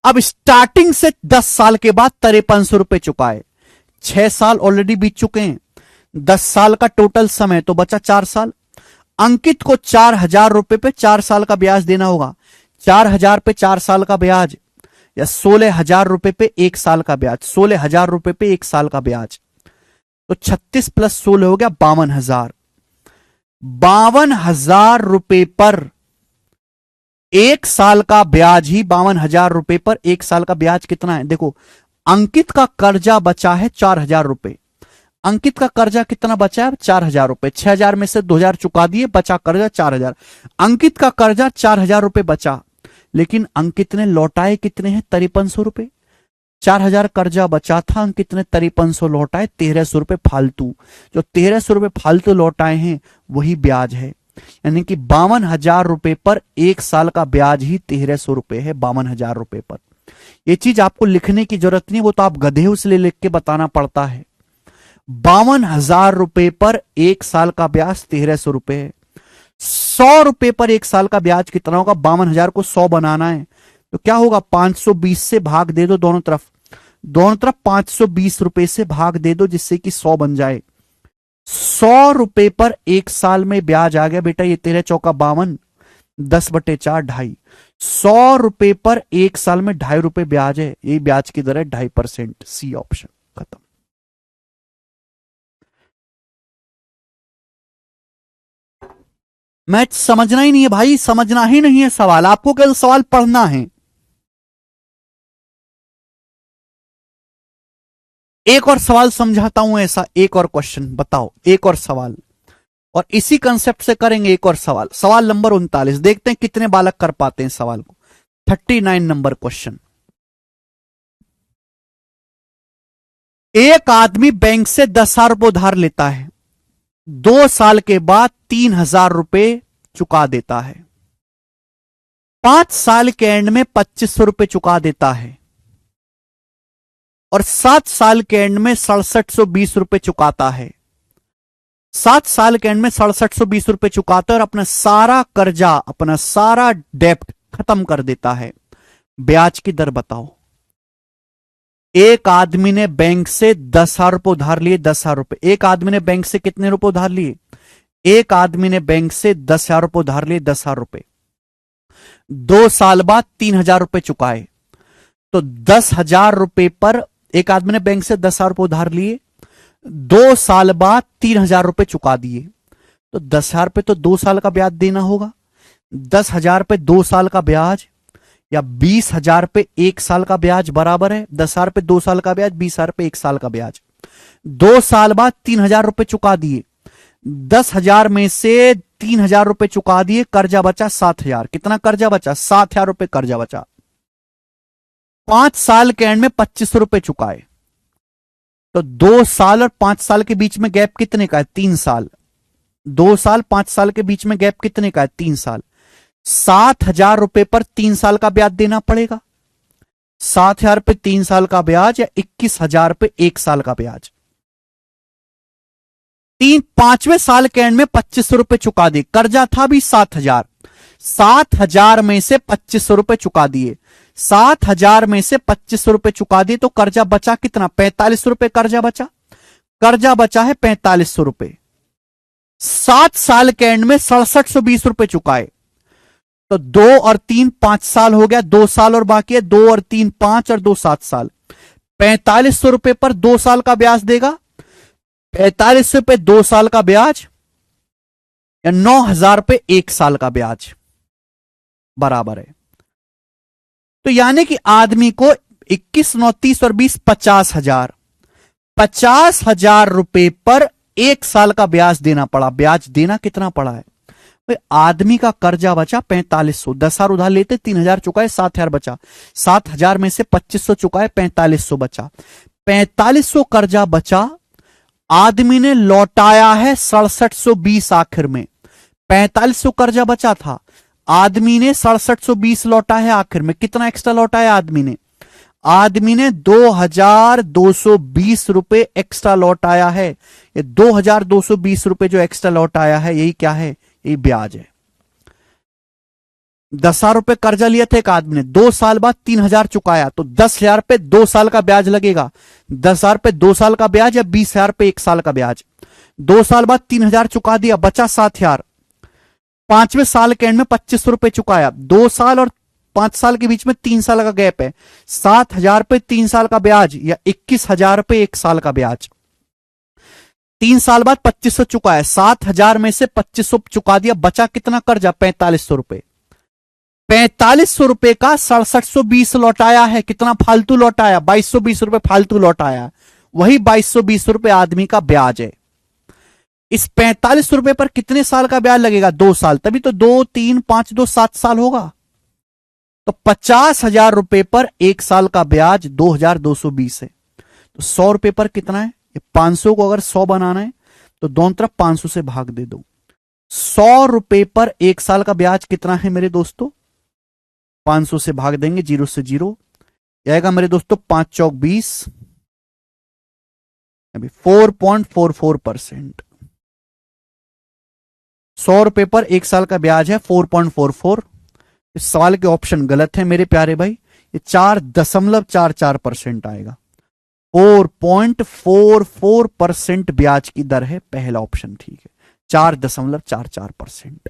अब स्टार्टिंग से 10 साल के बाद 5300 रुपए चुकाए। 6 साल ऑलरेडी बीत चुके हैं, 10 साल का टोटल समय, तो बचा 4 साल। अंकित को 4,000 रुपए पे 4 साल का ब्याज देना होगा। 4,000 पे 4 साल का ब्याज, या 16,000 रुपए पे 1 साल का ब्याज। 16,000 रुपए पे 1 साल का ब्याज, तो 36 प्लस 16 हो गया 52,000। 52,000 रुपए पर 1 साल का ब्याज ही, 52,000 रुपए पर 1 साल का ब्याज कितना है? देखो, अंकित का कर्जा बचा है 4,000 रुपए। अंकित का कर्जा कितना बचा है? 4,000 रुपए। 6,000 में से 2,000 चुका दिए, बचा कर्जा 4,000। अंकित का कर्जा 4,000 रुपए बचा, लेकिन अंकित ने लौटाए कितने हैं? 5300 रुपए। 4,000 कर्जा बचा था, अंकित ने 5300 लौटाए, 1,300 रुपए फालतू। जो 1,300 रुपए फालतू लौटाए हैं वही ब्याज है। यानी कि 52,000 रुपए पर 1 साल का ब्याज ही 1,300 रुपए है। 52,000 रुपए पर। यह चीज आपको लिखने की जरूरत नहीं, वो तो आप गधे उसलिए लिख के बताना पड़ता है। 52,000 रुपए पर 1 साल का ब्याज 1,300 रुपए है। 100 रुपए पर 1 साल का ब्याज कितना होगा? 52,000 को 100 बनाना है, तो क्या होगा? 520 से भाग दे दो दोनों तरफ। दोनों तरफ 520 रुपए से भाग दे दो, जिससे कि 100 बन जाए। 100 रुपए पर 1 साल में ब्याज आ गया बेटा, ये 13 चौका 52, 10/4 2.5। 100 रुपए पर 1 साल में 2.5 रुपए ब्याज है। यही ब्याज की दर है 2.5%। C option. खत्म। मैथ समझना ही नहीं है भाई, समझना ही नहीं है सवाल। आपको केवल सवाल पढ़ना है। एक और सवाल समझाता हूं ऐसा, एक और क्वेश्चन बताओ, एक और सवाल, और इसी कंसेप्ट से करेंगे एक और सवाल। सवाल नंबर 39, देखते हैं कितने बालक कर पाते हैं सवाल को। 39 नंबर क्वेश्चन। एक आदमी बैंक से 10,000 रुपये उधार लेता है, 2 साल के बाद 3,000 रुपये चुका देता है। 5 साल के एंड में 2,500 रुपये चुका देता है, और 7 साल के एंड में 6,720 रुपये चुकाता है। 7 साल के एंड में 6,720 रुपये चुकाता है और अपना सारा कर्जा, अपना सारा डेप्ट खत्म कर देता है। ब्याज की दर बताओ। एक आदमी ने बैंक से 10,000 रुपये उधार लिए। 10,000 रुपये। एक आदमी ने बैंक से कितने रुपए उधार लिए? एक आदमी ने बैंक से 10,000 रुपये उधार लिए। 10,000 रुपये। 2 साल बाद 3,000 रुपये चुकाए, तो 10,000 रुपये पर एक आदमी ने बैंक से 10,000 रुपये उधार लिए। 2 साल बाद 3,000 रुपए चुका दिए, तो 10,000 पे तो 2 साल का ब्याज देना होगा। 10,000 पे 2 साल का ब्याज या 20,000 पे 1 साल का ब्याज बराबर है 10,000 पे 2 साल का ब्याज, 20,000 पे 1 साल का ब्याज। 2 साल बाद 3,000 रुपए चुका दिए, 10,000 में से 3,000 रुपए चुका दिए, कर्जा बचा 7,000। कितना कर्जा बचा? 7,000 रुपए कर्जा बचा। 5 साल के एंड में 2,500 रुपए चुकाए, तो 2 साल और 5 साल के बीच में गैप कितने का है? 3 साल। 2 साल 5 साल के बीच में गैप कितने का है? 3 साल। 7,000 रुपए पर 3 साल का ब्याज देना पड़ेगा। 7,000 पे 3 साल का ब्याज या 21,000 पे 1 साल का ब्याज। 5वें साल के एंड में 2,500 रुपए चुका दिए, कर्जा था भी 7,000। 7,000 में से 2,500 रुपए चुका दिए, 7,000 में से 2,500 रुपए चुका दिए, तो कर्जा बचा कितना? 4,500 रुपए कर्जा बचा। कर्जा बचा है 4,500 रुपए। 7 साल के एंड में 6,720 रुपए चुकाए, तो 2 और 3 5 साल हो गया, 2 साल और बाकी है, 2 और 3 5 और 2 7 साल। 4,500 रुपए पर 2 साल का ब्याज देगा, 4,500 पे 2 साल का ब्याज या 9,000 पे 1 साल का ब्याज बराबर है। तो यानी कि आदमी को 21, 9, 30 और 20 50,000, 50,000 रुपए पर 1 साल का ब्याज देना पड़ा। ब्याज देना कितना पड़ा है? आदमी का कर्जा बचा 4,500, 10,000 उधार लेते, 3,000 चुकाए, 7,000 बचा। 7,000 में से 2,500 चुकाए, 4,500 बचा। 4,500 कर्जा बचा, आदमी ने लौटाया है 6,720 आखिर में। 4,500 कर्जा बचा था, आदमी ने 6,720 लौटा है आखिर में। कितना एक्स्ट्रा लौटाया आदमी ने? आदमी ने 2,220 रुपए एक्स्ट्रा लौटाया है। ये 2,220 रुपए जो एक्स्ट्रा लौटाया है, यही क्या है? यही ब्याज है। 10,000 रुपए कर्जा लिया था एक आदमी ने, 2 साल बाद 3,000 चुकाया, तो 10,000 पे 2 साल का ब्याज लगेगा। 10,000 पे 2 साल का ब्याज या 20,000 पे 1 साल का ब्याज। 2 साल बाद 3,000 चुका दिया, बचा 7,000। 5वें साल के एंड में 2,500 रुपए चुकाया। 2 साल और 5 साल के बीच में 3 साल का गैप है। 7,000 पे 3 साल का ब्याज या 21,000 पे 1 साल का ब्याज। 3 साल बाद 2,500 चुकाया, 7,000 में से 2,500 चुका दिया, बचा कितना कर्जा? 4,500 रुपए। 4,500 रुपए का 6,720 लौटाया है। कितना फालतू लौटाया? 2,220 रुपए फालतू लौटाया। वही 2,220 रुपए आदमी का ब्याज है। इस 4,500 रुपए पर कितने साल का ब्याज लगेगा? 2 साल। तभी तो 2, 3, 5, 2, 7 साल होगा। तो 50,000 रुपए पर 1 साल का ब्याज 2,220 है। तो 100 रुपए पर कितना है? 500 को अगर 100 बनाना है तो दोनों तरफ 500 से भाग दे दो। 100 रुपए पर 1 साल का ब्याज कितना है मेरे दोस्तों? 500 से भाग देंगे, 0 से 0 आएगा मेरे दोस्तों। 5 चौक 20, 4.44%। 100 रुपए पर 1 साल का ब्याज है 4.44। इस सवाल के ऑप्शन गलत है मेरे प्यारे भाई, ये 4.44% आएगा। 4.44% ब्याज की दर है, पहला ऑप्शन ठीक है। 4.44%।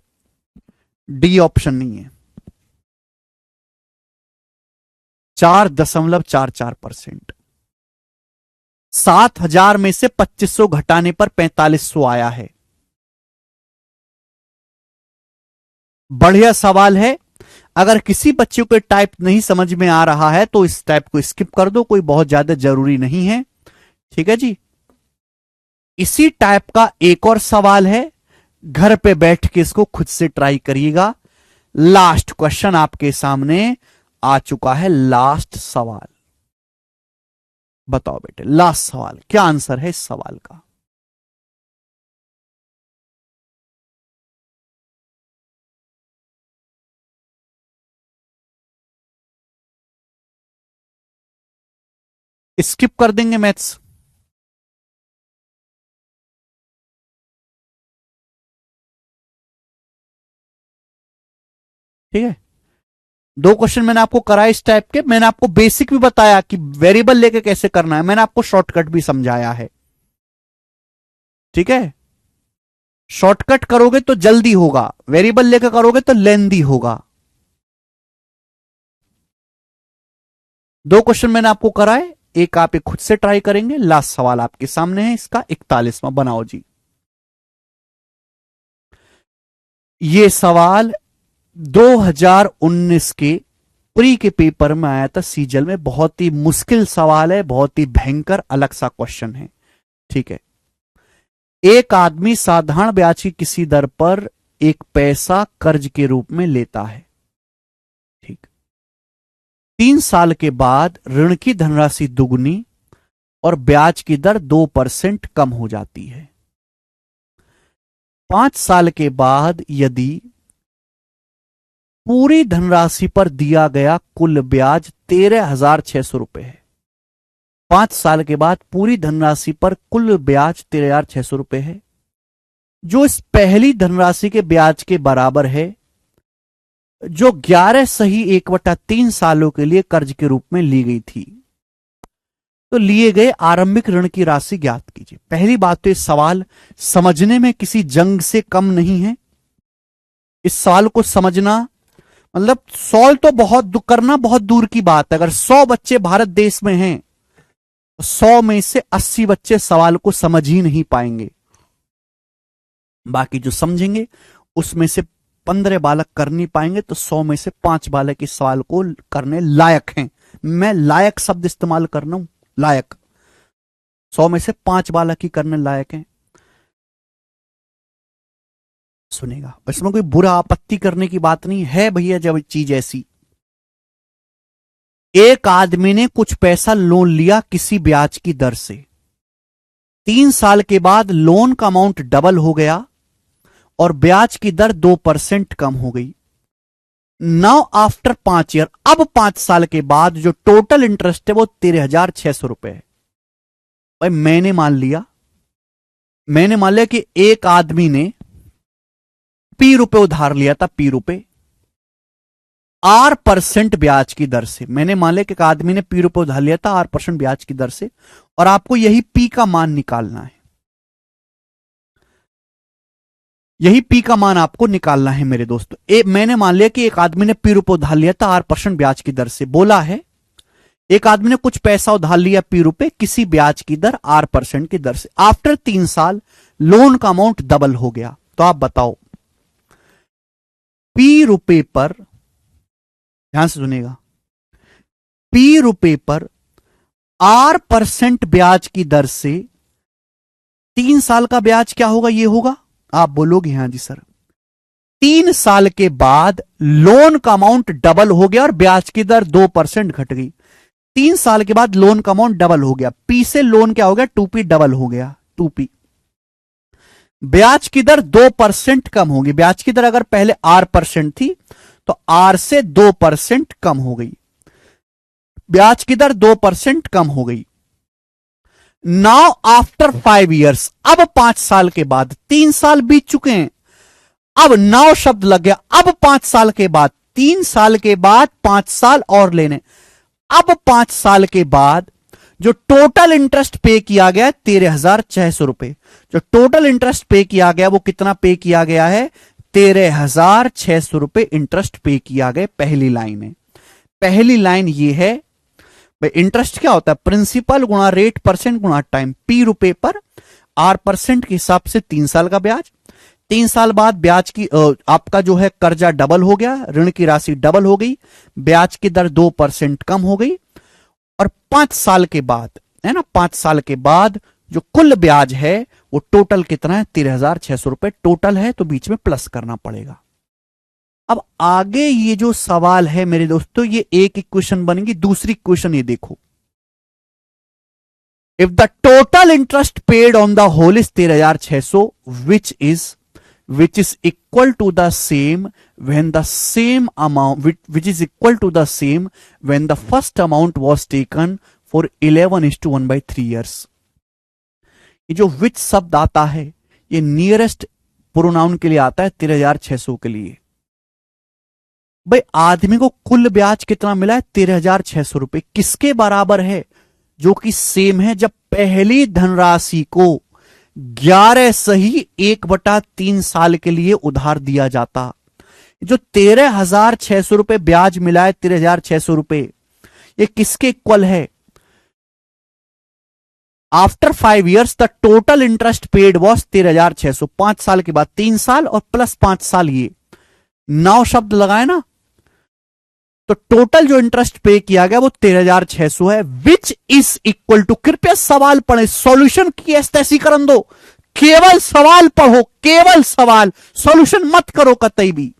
डी ऑप्शन नहीं है। 4.44%। 7,000 में से 2,500 घटाने पर 4,500 आया है। बढ़िया सवाल है। अगर किसी बच्चे को टाइप नहीं समझ में आ रहा है तो इस टाइप को स्किप कर दो, कोई बहुत ज्यादा जरूरी नहीं है। ठीक है जी। इसी टाइप का एक और सवाल है, घर पे बैठ के इसको खुद से ट्राई करिएगा। लास्ट क्वेश्चन आपके सामने आ चुका है। लास्ट सवाल बताओ बेटे, लास्ट सवाल क्या आंसर है इस सवाल का? स्किप कर देंगे मैथ्स। ठीक है। 2 क्वेश्चन मैंने आपको कराया इस टाइप के। मैंने आपको बेसिक भी बताया कि वेरिएबल लेके कैसे करना है, मैंने आपको शॉर्टकट भी समझाया है। ठीक है। शॉर्टकट करोगे तो जल्दी होगा, वेरिएबल लेकर करोगे तो लेंदी होगा। 2 क्वेश्चन मैंने आपको कराए, एक आप एक खुद से ट्राई करेंगे। लास्ट सवाल आपके सामने है, इसका 41वां बनाओ जी। ये सवाल 2019 के प्री के पेपर में आया था सीजल में। बहुत ही मुश्किल सवाल है, बहुत ही भयंकर अलग सा क्वेश्चन है। ठीक है, एक आदमी साधारण ब्याज की किसी दर पर एक पैसा कर्ज के रूप में लेता है। ठीक, 3 साल के बाद ऋण की धनराशि दुगुनी और ब्याज की दर 2% कम हो जाती है। 5 साल के बाद यदि पूरी धनराशि पर दिया गया कुल ब्याज 13,600 रुपए है, 5 साल के बाद पूरी धनराशि पर कुल ब्याज 13,600 रुपए है, जो इस पहली धनराशि के ब्याज के बराबर है, जो 11 सही 1/3 सालों के लिए कर्ज के रूप में ली गई थी। तो लिए गए आरंभिक ऋण की राशि ज्ञात कीजिए। पहली बात तो इस सवाल समझने में किसी जंग से कम नहीं है। इस सवाल को समझना मतलब सॉल्व तो बहुत करना बहुत दूर की बात है। अगर 100 बच्चे भारत देश में हैं, 100 में से 80 बच्चे सवाल को समझ ही नहीं पाएंगे। बाकी जो समझेंगे उसमें से 15 बालक कर नहीं पाएंगे, तो 100 में से 5 बालक इस सवाल को करने लायक हैं। मैं लायक शब्द इस्तेमाल कर रहा हूं, लायक। 100 में से 5 बालक ही करने लायक हैं। सुनेगा, इसमें कोई बुरा आपत्ति करने की बात नहीं है भैया। जब चीज ऐसी, एक आदमी ने कुछ पैसा लोन लिया किसी ब्याज की दर से, 3 साल के बाद लोन का अमाउंट डबल हो गया और ब्याज की दर 2% कम हो गई। नाउ आफ्टर 5 ईयर, अब 5 साल के बाद जो टोटल इंटरेस्ट है वो 13,600 रुपए है। भाई मैंने मान लिया कि एक आदमी ने P रुपए उधार लिया था, P रुपए R% ब्याज की दर से। मैंने मान लिया कि एक आदमी ने P रुपए उधार लिया था R% ब्याज की दर से, और आपको यही P का मान निकालना है। यही P का मान आपको निकालना है मेरे दोस्तों। मैंने मान लिया कि एक आदमी ने P रुपए उधार लिया था R% ब्याज की दर से। बोला है एक आदमी ने कुछ पैसा उधार लिया P रुपए किसी ब्याज की दर R% की दर से। आफ्टर 3 साल लोन का अमाउंट डबल हो गया। तो आप बताओ P रुपए पर, ध्यान से सुनेगा, P रुपए पर R% ब्याज की दर से 3 साल का ब्याज क्या होगा? ये होगा, आप बोलोगे हां जी सर। 3 साल के बाद लोन का अमाउंट डबल हो गया और ब्याज की दर 2% घट गई। 3 साल के बाद लोन का अमाउंट डबल हो गया, P से लोन क्या हो गया? 2P डबल हो गया, 2P। ब्याज की दर 2% कम होगी। ब्याज की दर अगर पहले R% थी तो R से 2% कम हो गई। ब्याज की दर 2% कम हो गई। नाउ आफ्टर 5 ईयर्स, अब 5 साल के बाद, 3 साल बीत चुके हैं, अब नाउ शब्द लग गया। अब 5 साल के बाद, 3 साल के बाद 5 साल और लेने। अब 5 साल के बाद जो टोटल इंटरेस्ट पे किया गया 13,600 रुपए, जो टोटल इंटरेस्ट पे किया गया वो कितना पे किया गया है? 13,600 रुपए इंटरेस्ट पे किया गया। पहली लाइन है, पहली लाइन ये है भाई, इंटरेस्ट क्या होता है? प्रिंसिपल गुणा रेट परसेंट गुणा टाइम। P रुपए पर R% के हिसाब से 3 साल का ब्याज। 3 साल बाद ब्याज की आपका जो है कर्जा डबल हो गया, ऋण की राशि डबल हो गई, ब्याज की दर 2% कम हो गई। और 5 साल के बाद, है ना, 5 साल के बाद जो कुल ब्याज है वो टोटल कितना है? 13,600 रुपए टोटल है, तो बीच में प्लस करना पड़ेगा। अब आगे ये जो सवाल है मेरे दोस्तों, ये एक इक्वेशन बनेगी। दूसरी इक्वेशन ये देखो, if the total interest paid on the whole is 13,600 which is equal to the same when the same amount which is equal to the same when the first amount was taken for 11:1/3 years। ये जो which शब्द आता है ये nearest pronoun के लिए आता है 13,600 के लिए। भाई आदमी को कुल ब्याज कितना मिला है? 13,600 रुपए। किसके बराबर है? जो कि सेम है जब पहली धनराशि को 11 सही 1/3 साल के लिए उधार दिया जाता। जो 13,600 रुपए ब्याज मिला है, 13,600 रुपए, ये किसके इक्वल है? After 5 years the total interest paid was 13,600। 5 साल के बाद 3 साल और प्लस 5 साल, ये 9 शब्द लगाए ना, तो टोटल जो इंटरेस्ट पे किया गया वो 13,600 है, विच इज इक्वल टू, कृपया सवाल पढ़े, सॉल्यूशन की ऐसीकरण दो, केवल सवाल पढ़ो, केवल सवाल, सॉल्यूशन मत करो कतई भी।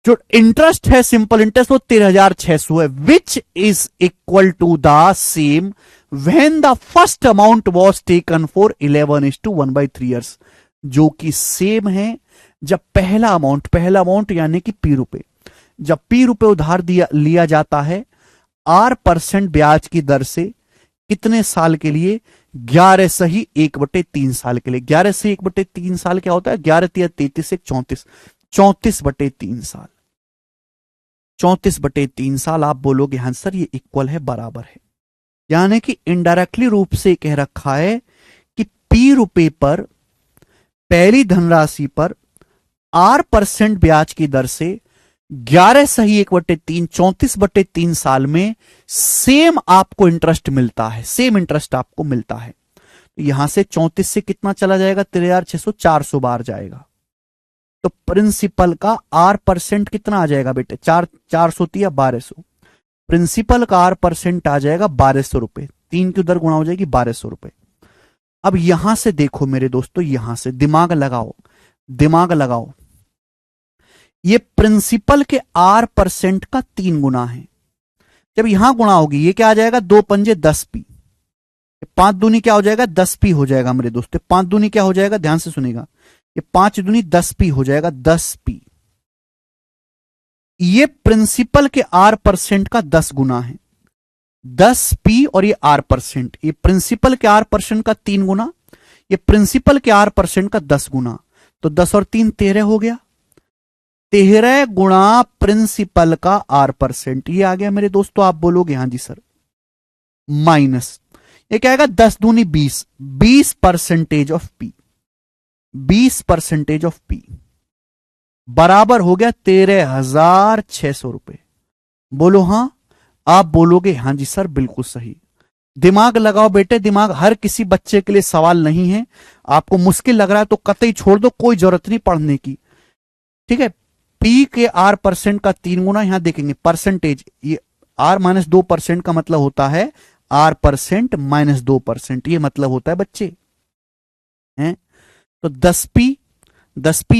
जो इंटरेस्ट है, सिंपल इंटरेस्ट, वो 13,600 है, which is equal to the same when the first amount was taken for 11:1/3 years, जो कि सेम है जब पहला अमाउंट यानी कि पी रुपए, जब पी रुपए उधार लिया जाता है 8% ब्याज की दर से, कितने साल के लिए, 11 सही 1/3 साल के लिए। 11 से 1/3 साल क्या होता है, 11 × 33 = 34, 34/3 साल, 34/3 साल। आप बोलोगे हाँ सर ये इक्वल है, बराबर है, यानी कि इनडायरेक्टली रूप से कह रखा है कि पी रुपए पर, पहली धनराशि पर 8% ब्याज की दर से 11 सही 1/3, 34/3 साल में सेम आपको इंटरेस्ट मिलता है, सेम इंटरेस्ट आपको मिलता है। तो यहां से 34 से कितना चला जाएगा, 13,600, 400 बार जाएगा, तो प्रिंसिपल का 8% कितना आ जाएगा बेटे, 400 या 1200, प्रिंसिपल का 8% आ जाएगा 1200 रुपए, 3 की उधर गुणा हो जाएगी 1200 रुपए। अब यहां से देखो मेरे दोस्तों, यहां से दिमाग लगाओ, दिमाग लगाओ, ये प्रिंसिपल के 8% का 3 गुना है, जब यहां गुणा होगी ये क्या आ जाएगा, 2 पंजे 10p, 5 दूनी क्या हो जाएगा, 10p हो जाएगा मेरे दोस्तों, 5 दूनी क्या हो जाएगा, ध्यान से सुनेगा, ये 5 दूनी 10p हो जाएगा, 10p। ये प्रिंसिपल के 8% का 10 गुना है, 10p, और ये 8%, ये प्रिंसिपल के 8% का 3 गुना, ये प्रिंसिपल के 8% का 10 गुना, तो 10 और 3 13 हो गया, 13 गुणा प्रिंसिपल का 8%, ये आ गया मेरे दोस्तों। आप बोलोगे हाँ जी सर, माइनस ये क्या आएगा, 10 दूनी 20, 20% ऑफ पी, 20% ऑफ पी बराबर हो गया 13,600 रुपए। बोलो हाँ, आप बोलोगे हाँ जी सर बिल्कुल सही। दिमाग लगाओ बेटे, दिमाग, हर किसी बच्चे के लिए सवाल नहीं है, आपको मुश्किल लग रहा है तो कतई छोड़ दो, कोई जरूरत नहीं पढ़ने की, ठीक है। पी के 8% का 3 गुना, यहां देखेंगे परसेंटेज, ये r - 2% का मतलब होता है r% - 2%, ये मतलब होता है बच्चे हैं। तो 10p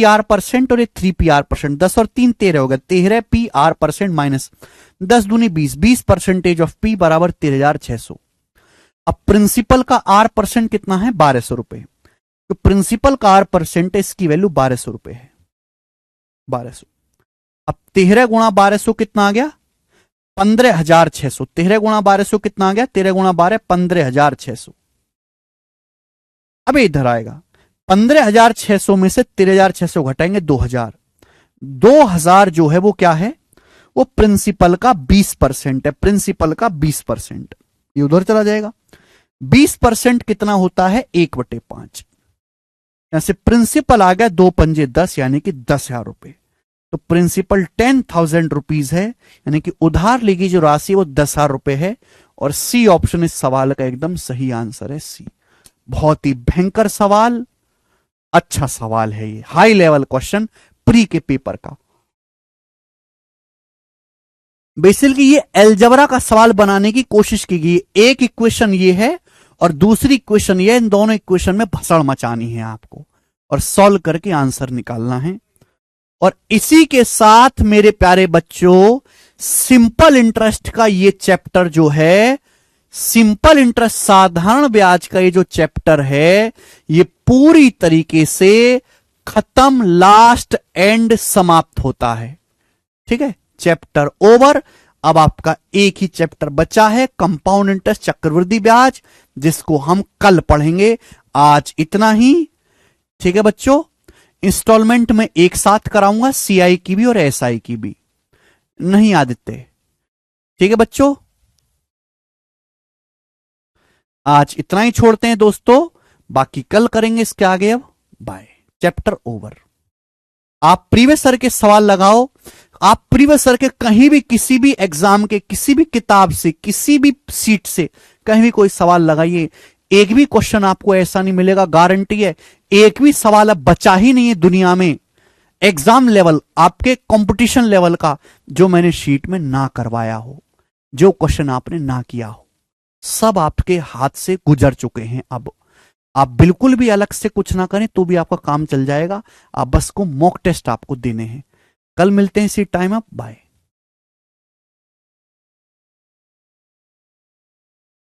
8% और ये 3p 8%, 10 और 3 13 हो गया, 13p 8% माइनस 10 दूनी 20, 20% ऑफ p बराबर 13,600। अब प्रिंसिपल का 8% कितना है, 1200 रुपए, तो प्रिंसिपल का 8% है, इसकी वैल्यू 1200 रुपए है, 1200। अब 13 गुणा 1200 कितना आ गया, 15,600, 13 गुणा 1200 कितना आ गया, 13 गुणा 12 15,600। अब इधर आएगा, 15,600 में से 13,600 घटाएंगे 2,000, 2,000 जो है वो क्या है, वो प्रिंसिपल का 20% है, प्रिंसिपल का 20%, ये उधर चला जाएगा। 20% कितना होता है, 1/5, यहां से प्रिंसिपल आ गया 2 पंजे 10, यानी कि 10,000 रुपए, तो प्रिंसिपल 10,000 रुपीज है, यानी कि उधार ली गई जो राशि वो 10,000 रुपए है, और सी ऑप्शन इस सवाल का एकदम सही आंसर है, सी। बहुत ही भयंकर सवाल, अच्छा सवाल है ये, हाई लेवल क्वेश्चन प्री के पेपर का। बेसिकली ये एल्जबरा का सवाल बनाने की कोशिश की गई, एक इक्वेशन ये है और दूसरी इक्वेशन ये, इन दोनों इक्वेशन में भसड़ मचानी है आपको और सॉल्व करके आंसर निकालना है। और इसी के साथ मेरे प्यारे बच्चों, सिंपल इंटरेस्ट का ये चैप्टर जो है, सिंपल इंटरेस्ट साधारण ब्याज का ये जो चैप्टर है, ये पूरी तरीके से खत्म, लास्ट एंड समाप्त होता है, ठीक है, चैप्टर ओवर। अब आपका एक ही चैप्टर बचा है, कंपाउंड इंटरेस्ट, चक्रवृद्धि ब्याज, जिसको हम कल पढ़ेंगे। आज इतना ही, ठीक है बच्चों। इंस्टॉलमेंट में एक साथ कराऊंगा, सीआई की भी और एसआई की भी, नहीं आदित्य, ठीक है बच्चों। आज इतना ही छोड़ते हैं दोस्तों, बाकी कल करेंगे इसके आगे। अब बाय, चैप्टर ओवर। आप प्रीवियस सर के सवाल लगाओ, आप प्रीवियस सर के कहीं भी किसी भी एग्जाम के किसी भी किताब से किसी भी सीट से कहीं भी कोई सवाल लगाइए, एक भी क्वेश्चन आपको ऐसा नहीं मिलेगा, गारंटी है एक भी सवाल अब बचा ही नहीं है दुनिया में एग्जाम लेवल आपके कंपटीशन लेवल का जो मैंने शीट में ना करवाया हो, जो क्वेश्चन आपने ना किया हो, सब आपके हाथ से गुजर चुके हैं। अब आप बिल्कुल भी अलग से कुछ ना करें तो भी आपका काम चल जाएगा। आप बस को मॉक टेस्ट आपको देने हैं। कल मिलते हैं इसी टाइम अप, बाय।